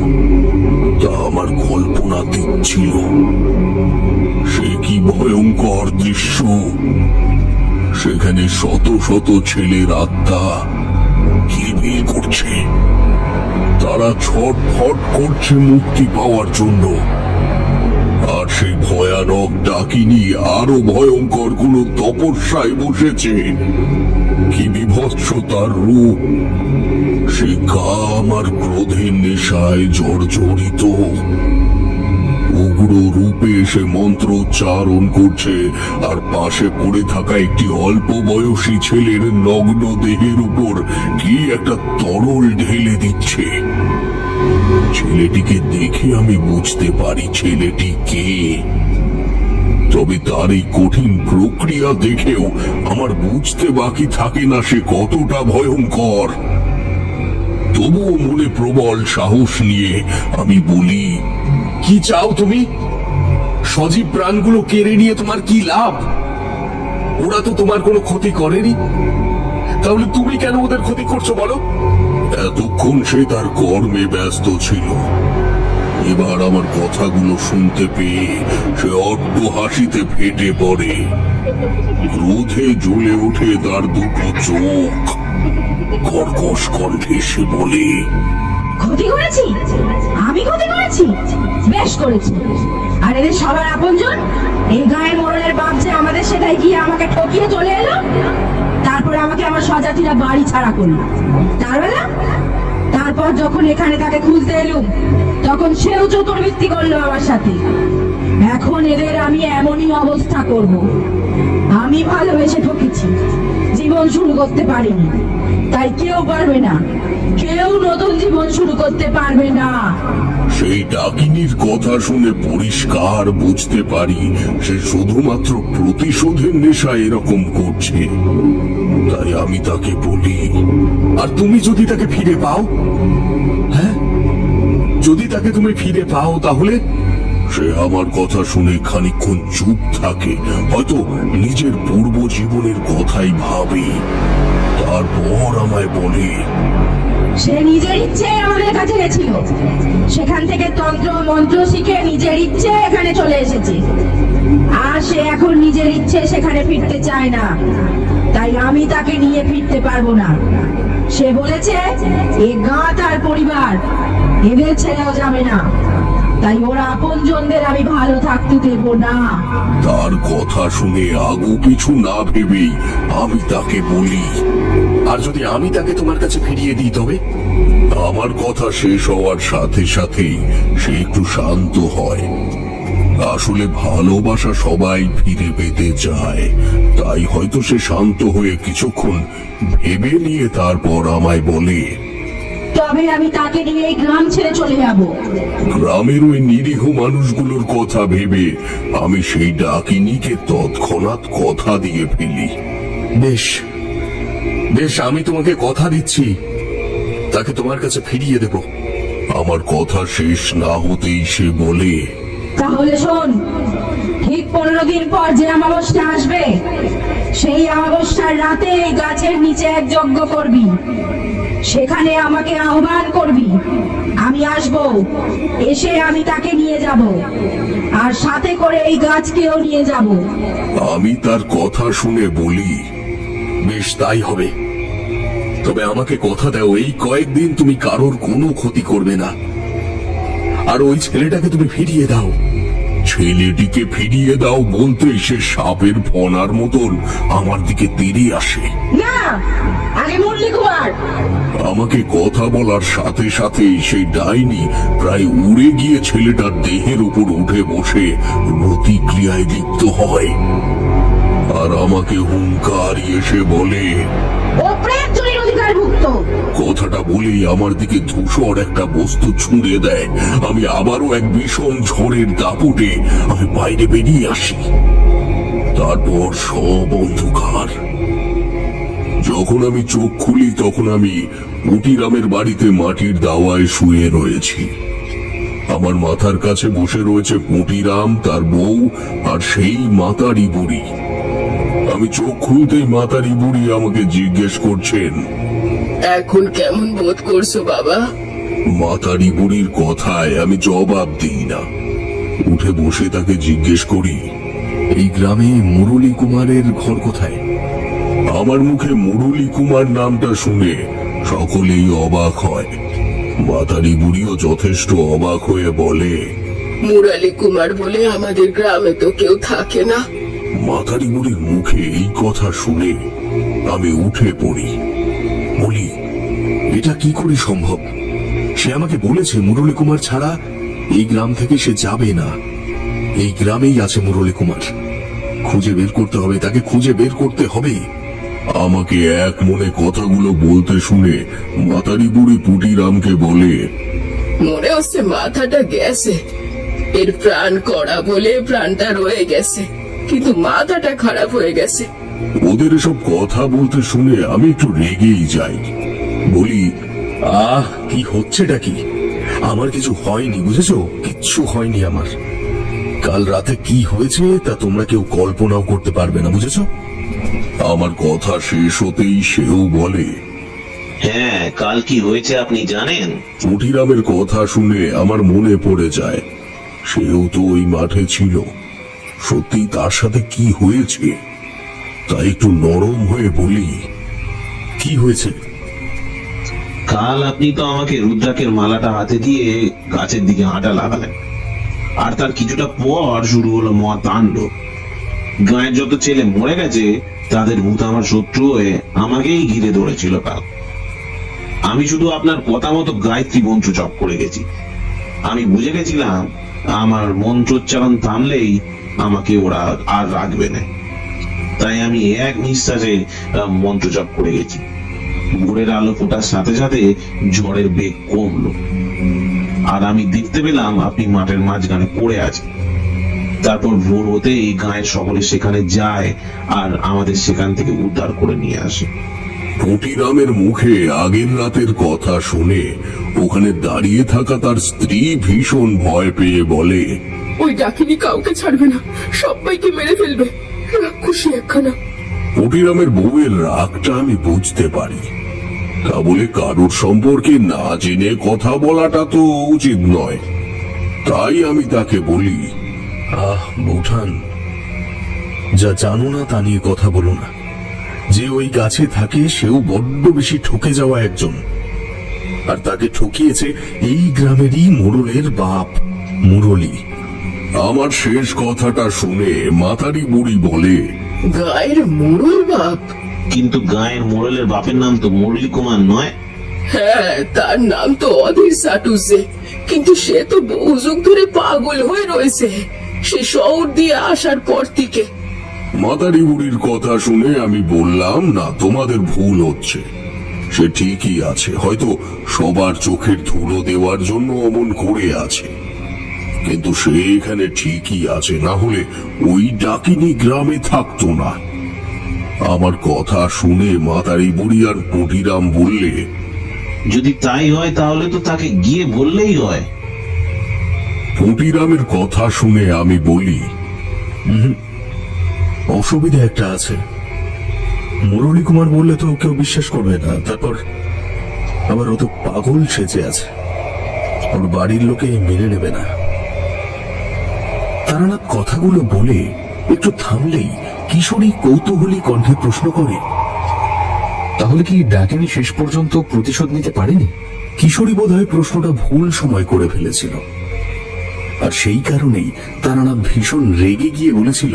তা আমার কল্পনাতীত ছিল। সে কি ভয়ঙ্কর দৃশ্য! সেখানে শত শত ছেলের আত্মা কিলবিল করছে, তারা ছটফট করছে মুক্তি পাওয়ার জন্য। আর সেই ভয়ানক ডাকিনী আরো ভয়ঙ্কর কোন তপস্যায় বসেছে। কি বিভৎস তার রূপ! সে কাম আর ক্রোধের নেশায় জর্জরিত। উগ্র রূপে সে মন্ত্র উচ্চারণ করছে, আর পাশে পড়ে থাকা একটি অল্প বয়সী ছেলের নগ্ন দেহের উপর কি একটা তরল ঢেলে দিচ্ছে। ছেলেটিকে দেখে আমি বুঝতে পারি ছেলেটি কে, তবে তার এই কঠিন প্রক্রিয়া দেখেও আমার বুঝতে বাকি থাকে না সে কতটা ভয়ঙ্কর। তবুও মনে প্রবল সাহস নিয়ে আমি বলি, কি চাও তুমি? সজীব প্রাণগুলো কেড়ে নিয়ে তোমার কি লাভ? ওরা তো তোমার কোনো ক্ষতি করেনি, তাহলে তুমি কেন ওদের ক্ষতি করছো বলো? এতক্ষণ সে তার কর্মে ব্যস্ত ছিল। এবার আমার কথাগুলো শুনতে পেয়ে সে অট্ট হাসিতে ফেটে পড়ে। ক্রোধে জ্বলে ওঠে তার দুটো চোখ। কর্কশ কণ্ঠে সে বলে, ক্ষতি করেছি? আমি ক্ষতি করেছি? বেশ করেছি। আর এদের সবার আপনজন এই গায়ের মোড়লের বাপ যে আমাদের সেটাই গিয়ে আমাকে ঠকিয়ে চলে এলো, তারপর আমাকে আমার স্বজাতিরা বাড়ি ছাড়া করলো। তারপর যখন এখানে তাকে খুঁজতে এলুম, তখন সেও চতুর্বৃত্তি করলো আমার সাথে। এখন এদের আমি এমনই অবস্থা করব। আমি ভালোবেসে ঠকেছি, জীবন শুরু করতে পারিনি, তাই কেউ পারবে না, কেউ নতুন জীবন শুরু করতে পারবে না। সেই ডাকিনীর কথা শুনে পরিষ্কার বুঝতে পারি সে শুধুমাত্র প্রতিশোধের নেশা এরকম করছে। তাই আমি তাকে বলি, আর তুমি যদি তাকে ফিরে পাও, হ্যাঁ, যদি তাকে তুমি ফিরে পাও, তাহলে সে আমার কথা শুনে খানিকক্ষণ চুপ থাকে, হয়তো নিজের পূর্ব জীবনের কথাই ভাবে। তারপর আমায় বলে, সে নিজের ইচ্ছে আমাদের কাছে গেছিল, সেখান থেকে তন্ত্র মন্ত্র শিখে নিজের ইচ্ছে এখানে চলে এসেছে, আর সে এখন নিজের ইচ্ছে সেখানে ফিরতে চায় না। তাই আমি তাকে নিয়ে ফিরতে পারবো না। সে বলেছে এ গাঁ তার পরিবার, এদের ছেড়েও যাবে না, তাই ওরা আপনজনদের আমি ভালো থাকতে দেব না। তার কথা শুনে আগু পিছু না ভেবেই আমি তাকে বলি, আর যদি আমি তাকে তোমার কাছে ফিরিয়ে দিই তবে? আমার কথা শেষ হওয়ার সাথে সাথেই সে একটু শান্ত হয়। আসলে ভালোবাসা সবাই ফিরে পেতে চায়, তাই হয়তো সে শান্ত হয়ে কিছুক্ষণ ভেবে নিয়ে তারপর আমায় বলে, তবে আমি তাকে নিয়ে এই গ্রাম ছেড়ে চলে যাব। গ্রামের ওই নিরীহ মানুষগুলোর কথা ভেবে আমি সেই ডাকিনীকে তৎক্ষণাৎ কথা দিয়ে ফেলি। বেশ বেশ, আমি তোমাকে কথা দিচ্ছি তাকে তোমার কাছে ফিরিয়ে দেব। আমার কথা শেষ না হতেই সে বলে, তাহলে শোন, ঠিক 15 দিন পর যে অমাবস্যা আসবে, সেই অমাবস্যার রাতে এই গাছের নিচে এক যজ্ঞ করবি, সেখানে আমাকে আহ্বান করবি, আমি আসব, এসে আমি তাকে নিয়ে যাব, আর সাথে করে এই গাছকেও নিয়ে যাব। আমি তার কথা শুনে বলি, বেশ, তাই হবে। তবে আমাকে কথা দাও, এই কয়েকদিন তুমি কারোর কোনো ক্ষতি করবে না, আর ওই ছেলেটাকে তুমি ফিরিয়ে দাও। ছেলেটিকে ফিরিয়ে দাও বলতে সে সাপের ফনার মতন আমার দিকে তেড়ে আসে। না, আগে মুরলি কুমার। আমাকে কথা বলার সাথে সাথে সেই ডাইনি প্রায় উড়ে গিয়ে ছেলেটার দেহের উপর উঠে বসে প্রতিক্রিয়ায় লিপ্ত হয়, আর আমাকে হুঙ্কার এসে বলে, ও প্রেম চুরির অধিকারভুক্ত। কথাটা বলেই আমার দিকে ধূসর একটা বস্তু ছুঁড়ে দেয়। আমি আবারও এক ভীষণ ঝড়ের দাপটে আমি বাইরে বেরিয়ে আসি। তারপর সব অন্ধকার। যখন আমি চোখ খুলি তখন আমি পুটিরামের বাড়িতে মাটির দাওয়ায় শুয়ে রয়েছি। আমার মাথার কাছে বসে রয়েছে পুটিরাম, তার বউ আর সেই মাতারি বুড়ি। আমি চোখ খুলতেই মাতারি বুড়ি আমাকে জিজ্ঞেস করছেন, এখন কেমন বোধ করছো বাবা? মাতারি বুড়ির কথায় আমি জবাব দিই না। উঠে বসে তাকে জিজ্ঞেস করি, এই গ্রামে মুরলী কুমারের ঘর কোথায়? আমার মুখে মুরলী কুমার নামটা শুনে সকলেই অবাক হয়। মাতারি বুড়িও যথেষ্ট অবাক হয়ে বলে, মুরালি কুমার বলে আমাদের গ্রামে তো কেউ থাকে না। মাতারি বুড়ির মুখে এই কথা শুনে আমি উঠে পড়ি। বলি, এটা কি করে সম্ভব? সে আমাকে বলেছে মুরলী কুমার ছাড়া এই গ্রাম থেকে সে যাবে না। এই গ্রামেই আছে মুরলী কুমার, খুঁজে বের করতে হবে, তাকে খুঁজে বের করতে হবে। আমাকে এক মনে কথাগুলো বলতে শুনে মাতারি বুড়ি পুটিরামকে বলে, মনে হচ্ছে মাথাটা গেছে, এর প্রাণ করা বলে প্রাণটা রয়ে গেছে, কিন্তু মাথাটা খারাপ হয়ে গেছে। ওদের এসব কথা বলতে শুনে আমি একটু রেগেই যাই। বলি, কি হচ্ছেটা কি? আমার কিছু হয়নি, বুঝেছো? কিচ্ছু হয়নি আমার। কাল রাতে কি হয়েছে তা তোমরা কেউ কল্পনাও করতে পারবে না, বুঝেছো? আমার কথা শেষ হতেই সেও বলে, হ্যাঁ, কাল কি হয়েছে আপনি জানেন? পুটিরামের কথা শুনে আমার মনে পড়ে যায়, সেও তো ওই মাঠে ছিল। সত্যি তার সাথে কি হয়েছে? তাই একটু নরম হয়ে বলি, কি হয়েছে? কাল আপনি তো আমাকে রুদ্রাকের মালাটা হাতে দিয়ে গাছের দিকে হাঁটা লাগালেন, আর তার কিছুটা পর শুরু হলো মহাতাণ্ডব। গায়ের যত ছেলে মরে গেছে তাদের ভূত আমার শত্রু হয়ে আমাকেই ঘিরে ধরেছিল কাল। আমি শুধু আপনার কথা মতো গায়ত্রী মন্ত্র জপ করে গেছি। আমি বুঝে গেছিলাম আমার মন্ত্রোচ্চারণ থামলেই আমাকে ওরা আর রাখবে না, তাই আমি এক নিঃশ্বাসে মন্ত্র জপ করে গেছি। ভোরের আলো ফোটার সাথে সাথে ঝড়ের বেগ কমলো, আর আমি দেখতে পেলাম আপনি মাঠের মাঝখানে পড়ে আছেন। তারপর ভোর হতে এই গায়ের সকলে সেখানে যায় আর আমাদের সেখান থেকে উদ্ধার করে নিয়ে আসে। পুটিরামের মুখে আগের রাতের কথা শুনে ওখানে দাঁড়িয়ে থাকা তার স্ত্রী ভীষণ ভয় পেয়ে বলে, ওই ডাকিনী কাউকে ছাড়বে না, সবাইকে মেরে ফেলবে, রাক্ষসী একখানা। পুটিরামের বউয়ের রাগটা আমি বুঝতে পারি, তা বলে কারোর সম্পর্কে না জেনে কথা বলাটা তো উচিত নয়। তাই আমি তাকে বলি, বৌঠান, যা জানো না তা নিয়ে কথা বলো না। যে ওই গাছে থাকে সেও বড্ড বেশি ঠকে যাওয়া একজন, আর তাকে ঠকিয়েছে এই গ্রামেরই মোড়লের বাপ মুরলী। আমার শেষ কথাটা শুনে মাতারি বুড়ি বলে, গায়ের মোড়ল বাপ? কিন্তু গায়ের মোড়লের বাপের নাম তো মুরলী কুমার নয়? হ্যাঁ, তার নাম তো অধীর সাটুসে, কিন্তু সে তো বহু যুগ ধরে পাগল হয়ে রয়েছে, সে শহর দিয়ে আসার পর থেকে। মাতারি বুড়ির কথা শুনে আমি বললাম, না, তোমাদের ভুল হচ্ছে। সে ঠিকই আছে, হয়তো সবার চোখের ধুলো দেওয়ার জন্য অমন করে আছে, কিন্তু সে এখানে ঠিকই আছে, না হলে ওই ডাকিনী গ্রামে থাকতো না। আমার কথা শুনে মাতারি বুড়ি আর পুটিরাম বললে, যদি তাই হয় তাহলে তো তাকে গিয়ে বললেই হয়। পুটিরামের কথা শুনে আমি বলি, অসুবিধা একটা আছে। মুরলী কুমার বললে তো কেউ বিশ্বাস করবে না, তারপর আবার ও তো পাগল সেজে আছে, ওর বাড়ির লোকে মেনে নেবে না। তারানাথ কথাগুলো বলে একটু থামলেই কিশোরী কৌতূহলী কণ্ঠে প্রশ্ন করে, তাহলে কি ডাকিনী শেষ পর্যন্ত প্রতিশোধ নিতে পারেনি? কিশোরী বোধহয় প্রশ্নটা ভুল সময় করে ফেলেছিল, আর সেই কারণেই তারানাথ ভীষণ রেগে গিয়ে বলেছিল,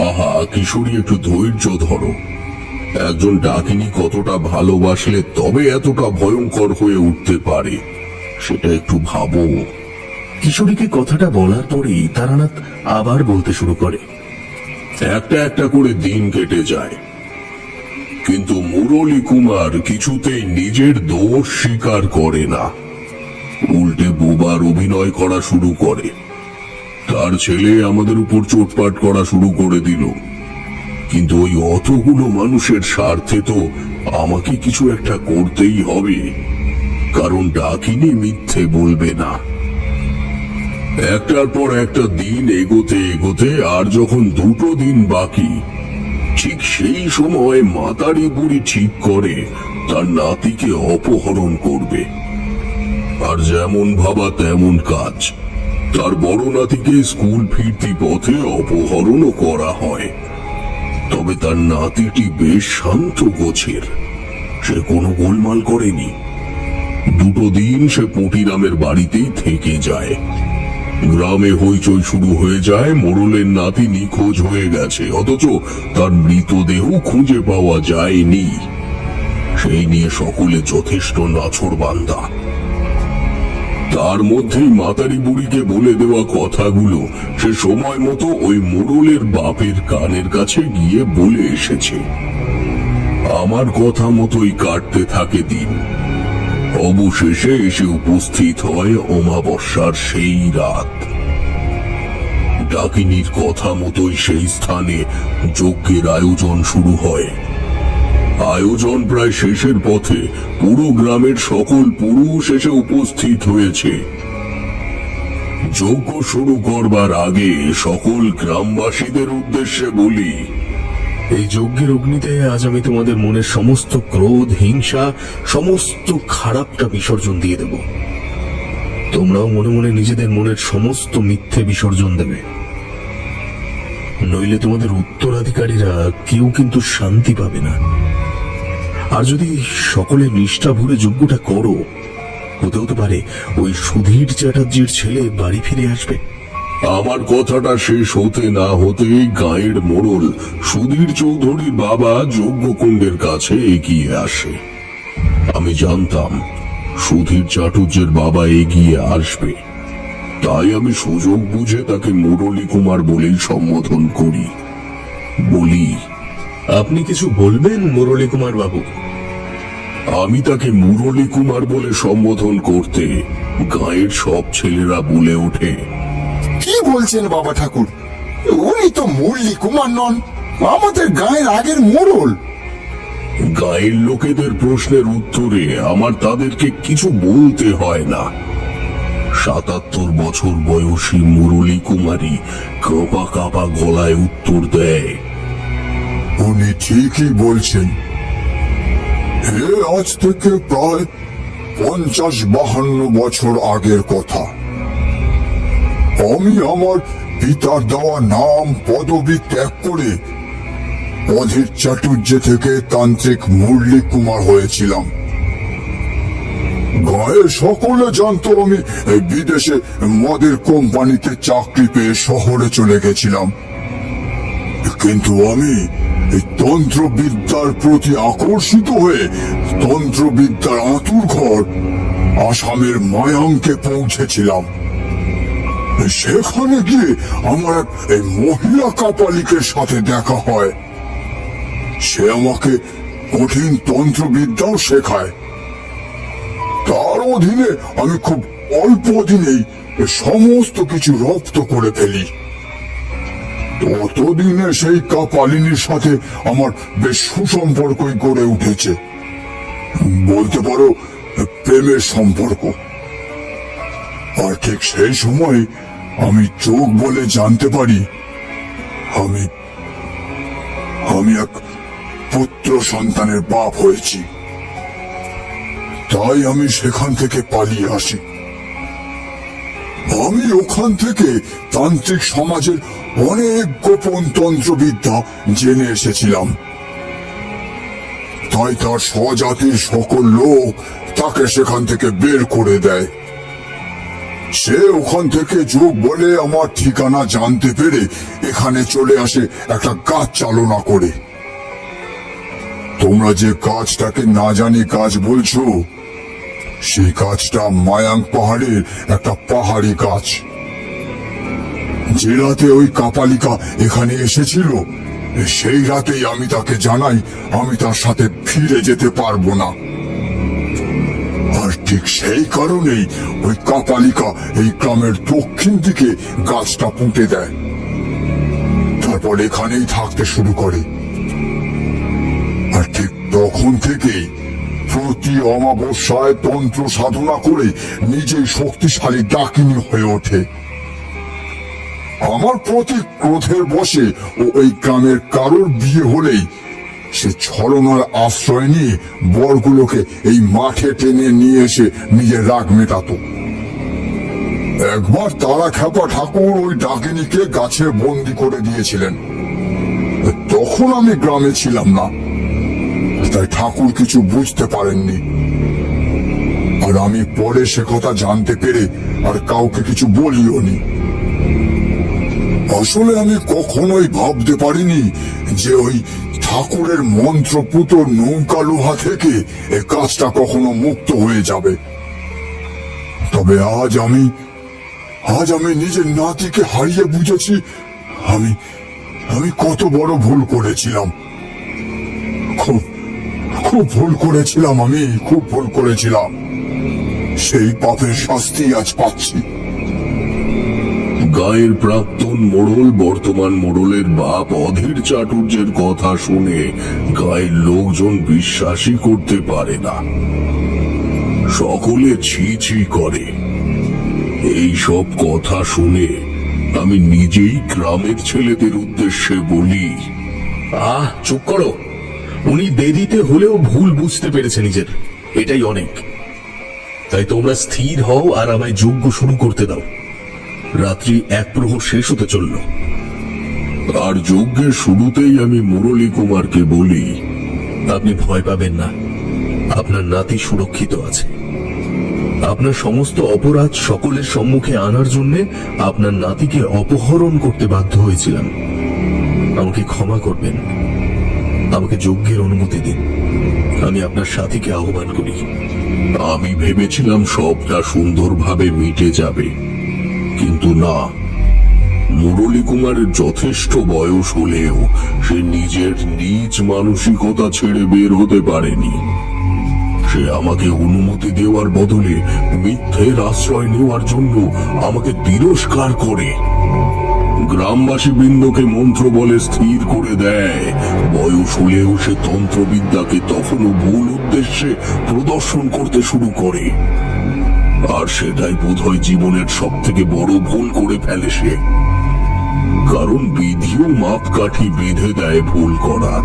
আহা কিশোরী, একটু ধৈর্য ধরো। একজন ডাকিনী কতটা ভালোবাসলে তবে এতটা ভয়ঙ্কর হয়ে উঠতে পারে, সেটা একটু ভাবো। কিশোরীকে কথাটা বলার পরেই তারানাথ আবার বলতে শুরু করে, একটা একটা করে দিন কেটে যায়, কিন্তু মুরলী কুমার কিছুতেই নিজের দোষ স্বীকার করে না, উল্টে বোবার অভিনয় করা শুরু করে। তার ছেলে আমাদের উপর চোটপাট করা শুরু করে দিল, কিন্তু ওই অতগুলো মানুষের স্বার্থে তো আমাকে কিছু একটা করতেই হবে, কারণ ডাকিনী মিথ্যে বলবে না। একটার পর একটা দিন এগোতে এগোতে আর যখন 2টো দিন বাকি, ঠিক সেই সময় মাতারি বুড়ি ঠিক করে তার নাতিকে অপহরণ করবে। আর যেমন ভাবা তেমন কাজ, তার বড় নাতিকে স্কুল ফিরতি পথে অপহরণও করা হয়। তবে তার নাতিটি বেশ শান্ত গোছের, সে কোনো গোলমাল করেনি। 2টো দিন সে পুটিরামের বাড়িতেই থেকে যায়। গ্রামে হইচই শুরু হয়ে যায়, মোড়লের নাতি নিখোঁজ হয়ে গেছে, অথচ তার মৃতদেহ খুঁজে পাওয়া যায়নি। সেই নিয়ে সকলে যথেষ্ট নাছোড়বান্দা। তার মধ্যেই মাতারি বুড়িকে বলে দেওয়া কথাগুলো সে সময় মতো ওই মোড়লের বাপের কানের কাছে গিয়ে বলে এসেছে। আমার কথা মতোই কাটতে থাকে দিন। অবশেষে এসে উপস্থিত হয় অমাবস্যার সেই রাত। ডাকিনীর কথা মতোই সেই স্থানে যজ্ঞের আয়োজন শুরু হয়। আয়োজন প্রায় শেষের পথে, পুরো গ্রামের সকল পুরুষ এসে উপস্থিত হয়েছে। যজ্ঞ শুরু করবার আগে সকল গ্রামবাসীদের উদ্দেশ্যে বলি, এই যজ্ঞের অগ্নিতে আজ আমি তোমাদের মনের সমস্ত ক্রোধ, হিংসা, সমস্ত খারাপটা বিসর্জন দিয়ে দেব। তোমরাও মনে মনে নিজেদের মনের সমস্ত মিথ্যে বিসর্জন দেবে, নইলে তোমাদের উত্তরাধিকারীরা কেউ কিন্তু শান্তি পাবে না। আর যদি সকলে নিষ্ঠা ভরে যজ্ঞটা করো, হতে হতে পারে ওই সুধীর চ্যাটার্জির ছেলে বাড়ি ফিরে আসবে। আমার কথাটা শেষ হতে না হতেই গাঁয়ের মোড়ল সুধীর চৌধুরীর বাবা যজ্ঞকুণ্ডের কাছে এগিয়ে আসে। আমি জানতাম সুধীর চাটুর্যের বাবা এগিয়ে আসবে, তাই আমি সুযোগ বুঝে তাকে মুরলী কুমার বলেই সম্বোধন করি। বলি, আপনি কিছু বলবেন মুরলী কুমার বাবু? আমি তাকে মুরলী কুমার বলে সম্বোধন করতে গাঁয়ের সব ছেলেরা বলে ওঠে, কি বলছেন বাবা ঠাকুর, উনি তো মুরলী কুমার নন, আমাদের গায়ের আগের মোড়ল। গায়ের লোকেদের প্রশ্নের উত্তরে আমার তাদেরকে কিছু বলতে হয় না। ৭৭ বছর বয়সী মুরলী কুমারী কাঁপা কাঁপা গলায় উত্তর দেয়, উনি ঠিকই বলছেন। আজ থেকে প্রায় ৫০-৫২ বছর আগের কথা। আমি আমার পিতার দেওয়া নাম পদবি ত্যাগ করে অধীর চাটুর্য থেকে তান্ত্রিক মুরলী কুমার হয়েছিলাম। গায়ে সকলে জানতো আমি বিদেশে মদের কোম্পানিতে চাকরি পেয়ে শহরে চলে গেছিলাম, কিন্তু আমি এই তন্ত্রবিদ্যার প্রতি আকর্ষিত হয়ে তন্ত্রবিদ্যার আঁতুর ঘর আসামের মায়াঙ্কে পৌঁছেছিলাম। সেখানে গিয়ে আমার এক মহিলা কাপালিকের সাথে দেখা হয়। সে আমাকে কঠিন তন্ত্রবিদ্যাও শেখায়। তার অধীনে আমি খুব অল্প দিনেই সমস্ত কিছু রপ্ত করে ফেলি। ততদিনে সেই কাপালিনীর সাথে আমার বেশ সুসম্পর্কই গড়ে উঠেছে, বলতে পারো প্রেমের সম্পর্ক। আর ঠিক সেই সময় আমি চোখ বলে জানতে পারি আমি এক পুত্র সন্তানের বাপ হয়েছি। তাই আমি সেখান থেকে পালিয়ে আসি। আমি ওখান থেকে তান্ত্রিক সমাজের অনেক গোপন তন্ত্রবিদ্যা জেনে এসেছিলাম। তাই তার স্বজাতির সকল লোক তাকে সেখান থেকে বের করে দেয়। সে ওখান থেকে যোগ বলে আমার ঠিকানা জানতে পেরে এখানে চলে আসে একটা কাজ চালনা করে। তোমরা যে কাজটাকে না জানি কাজ বলছো, সেই কাজটা মায়াং পাহাড়ের একটা পাহাড়ি কাজ। যে রাতে ওই কাপালিকা এখানে এসেছিল, সেই রাতেই আমি তাকে জানাই আমি তার সাথে ফিরে যেতে পারবো না। আর ঠিক সেই কারণেই ওই কাপালিকা এই গ্রামের দক্ষিণ দিকে গাছটা পুঁতে দেয়, তারপর এখানেই থাকতে শুরু করে। আর ঠিক তখন থেকেই প্রতি অমাবস্যায় তন্ত্র সাধনা করে নিজেই শক্তিশালী ডাকিনী হয়ে ওঠে। আমার প্রতি ক্রোধের বশে ও এই গ্রামের কারোর বিয়ে হলেই সে ছলনার আশ্রয় নিয়ে বরগুলোকে এই মাঠে টেনে নিয়ে এসে নিজের রাগ মেটাতো। একবার তারা খ্যাপা ঠাকুর ওই ডাকিনীকে গাছে বন্দি করে দিয়েছিলেন। তখন আমি গ্রামে ছিলাম না, তাই ঠাকুর কিছু বুঝতে পারেননি। আর আমি পরে সে কথা জানতে পেরে আর কাউকে কিছু বলিও নি। আসলে আমি কখনোই ভাবতে পারিনি যে ওই ঠাকুরের মন্ত্রপুত নৌকা লোহা থেকে এ কাজটা কখনো মুক্ত হয়ে যাবে। তবে আজ আমি নিজের নাতিকে হারিয়ে বুঝেছি আমি কত বড় ভুল করেছিলাম। খুব ভুল করেছিলাম, আমি খুব ভুল করেছিলাম। সেই পাপের শাস্তি আজ পাচ্ছি। গায়ের প্রাক্তন মোড়ল বর্তমান মোড়লের বাপ অধীর চাটুর্যের কথা শুনে গায়ের লোকজন বিশ্বাসই করতে পারে না। সকলে ছি ছি করে। এই সব কথা শুনে আমি নিজেই গ্রামের ছেলেদের উদ্দেশ্যে বলি, চুপ করো। উনি দেরিতে হলেও ভুল বুঝতে পেরেছে নিজের, এটাই অনেক। তাই তোমরা স্থির হও আর আমায় যজ্ঞ শুরু করতে দাও। রাত্রি ১ প্রহর শেষ হতে চলল। আর যজ্ঞের শুরুতেই আমি মুরলী কুমারকে বলি, আপনি ভয় পাবেন না, আপনার নাতি সুরক্ষিত আছে। আপনার সমস্ত অপরাধ সকলের সম্মুখে আনার জন্য আপনার নাতিকে অপহরণ করতে বাধ্য হয়েছিলাম। আমাকে ক্ষমা করবেন, আমাকে যজ্ঞের অনুমতি দিন। আমি আপনার সাথীকে আহ্বান করি। আমি ভেবেছিলাম সবটা সুন্দরভাবে মিটে যাবে, কিন্তু না। মুরলী কুমারের যথেষ্ট বয়স হলেও সে নিজের নিজ মানসিকতা ছেড়ে বের হতে পারেনি। সে আমাকে অনুমতি দেওয়ার বদলে মিথ্যের আশ্রয় নেওয়ার জন্য আমাকে তিরস্কার করে। গ্রামবাসী বৃন্দকে মন্ত্র বলে স্থির করে দেয়। বয়স হলেও সে তন্ত্রবিদ্যাকে তখনও ভুল উদ্দেশ্যে প্রদর্শন করতে শুরু করে। আর সেটাই বোধহয় জীবনের সব থেকে বড় ভুল করে ফেলে সে। কারণ বিধিও মাপকাঠি বেঁধে দেয় ভুল করার।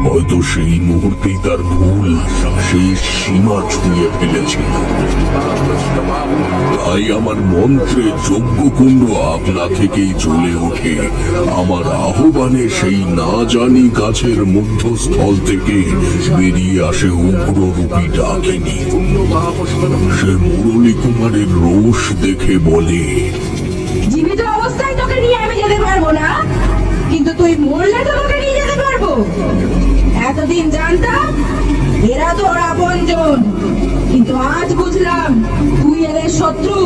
হয়তো সেই মুহূর্তেই তার ভুল সেই সীমা ছুঁয়ে ফেলেছিল। তাই আমার মন্ত্রে যজ্ঞকুণ্ড আপনা থেকেই চলে ওঠে। আমার আহ্বানে সেই না জানি গাছের মধ্যস্থল থেকে বেরিয়ে আসে উগ্ররূপী ডাকিনী। সে মুরলী কুমারের রোষ দেখে বলে, জীবিত অবস্থায় তোকে নিয়ে আমি যেতে পারবো না, কিন্তু তুই মরলে তোকে নিয়ে যেতে পারবো। এতদিন জানতাম এরা তোর আপনজন, কিন্তু আজ বুঝলাম তুই এদের শত্রু।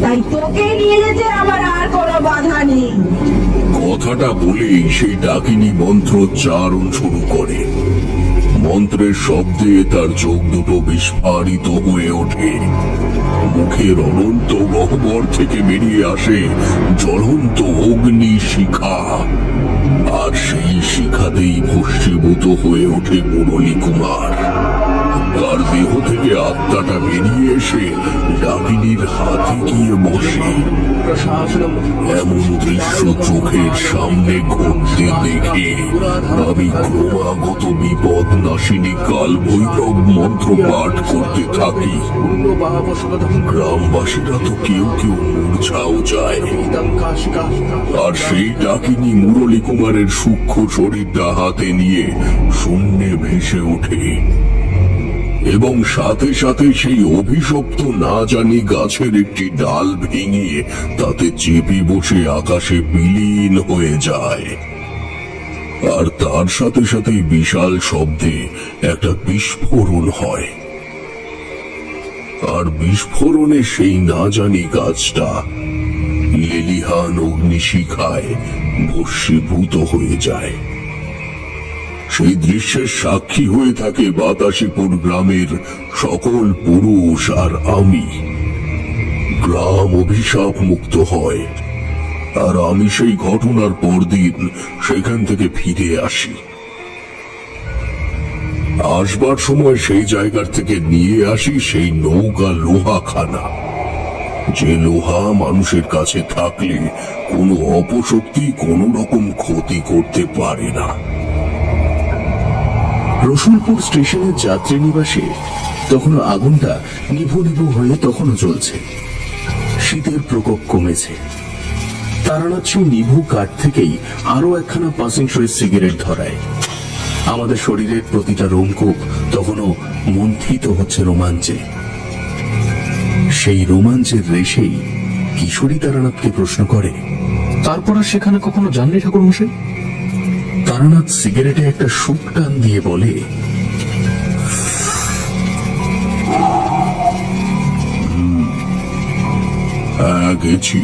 তাই তোকে নিয়ে যেতে আমার আর কোনো বাধা নেই। কথাটা বলেই সেই ডাকিনী মন্ত্রোচ্চারণ শুরু করে। মন্ত্রের শব্দে তার চোখ দুটো বিস্ফারিত হয়ে ওঠে। মুখের অনন্ত গহ্বর থেকে বেরিয়ে আসে জ্বলন্ত অগ্নি শিখা। আর সেই শিখাতেই ভস্মীভূত হয়ে ওঠে মুরলী কুমার। তার দেহ থেকে আত্মাটা বেরিয়ে এসে ডাকিনীর হাতে গিয়ে বসে। এমন দৃশ্য চোখের সামনে ঘটতে দেখে আমি ক্রমাগত বিপদ নাশিনী কাল ভৈরব মন্ত্র পাঠ করতে থাকি। গ্রামবাসীরা তো কেউ কেউ মূর্ছাও যায়। আর সেই ডাকিনী মুরলী কুমারের সূক্ষ্ম শরীরটা হাতে নিয়ে শূন্যে ভেসে ওঠে এবং সাথে সাথে সেই অভিশপ্ত না জানি গাছের একটি ডাল ভেঙে তাতে চেপে বসে আকাশে বিলীন হয়ে যায়। আর তার সাথে সাথে বিশাল শব্দে একটা বিস্ফোরণ হয়। আর বিস্ফোরণে সেই না জানি গাছটা লেলিহান অগ্নিশিখায় ভস্মীভূত হয়ে যায়। সেই দৃশ্যের সাক্ষী হয়ে থাকে বাতাসীপুর গ্রামের সকল পুরুষ আর আমি। গ্রাম অভিশাপ মুক্ত হয়। আর আমি সেই ঘটনার পরদিন সেখান থেকে ফিরে আসি। আসবার সময় সেই জায়গার থেকে নিয়ে আসি সেই নৌকা লোহাখানা, যে লোহা মানুষের কাছে থাকলে কোনো অপশক্তি কোনো রকম ক্ষতি করতে পারে না। রসুলপুর স্টেশনের যাত্রী নিবাসে তখনও আগুনটা নিভু নিভু হয়ে তখনও চলছে। শীতের প্রকোপ কমেছে। তারানাথ সেই নিভু কাঠ থেকেই আরো একখানা পাসিং শোয়ের সিগারেট ধরায়। আমাদের শরীরের প্রতিটা রোমকূপ তখনও মন্থিত হচ্ছে রোমাঞ্চে। সেই রোমাঞ্চের রেশেই কিশোরী তারানাথকে প্রশ্ন করে, তারপর আর সেখানে কখনো যাননি ঠাকুর মশাই? তারানাথ সিগারেটে একটা সুপ টান দিয়ে বলে, হ্যাঁ গেছি,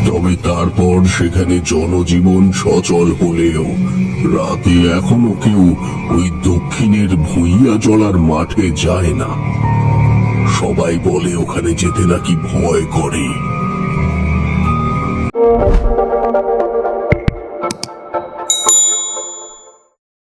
তবে তারপর সেখানে জনজীবন সচল হলেও রাতে এখনো কেউ ওই দক্ষিণের ভুইয়া জলার মাঠে যায় না। সবাই বলে ওখানে যেতে নাকি ভয় করে।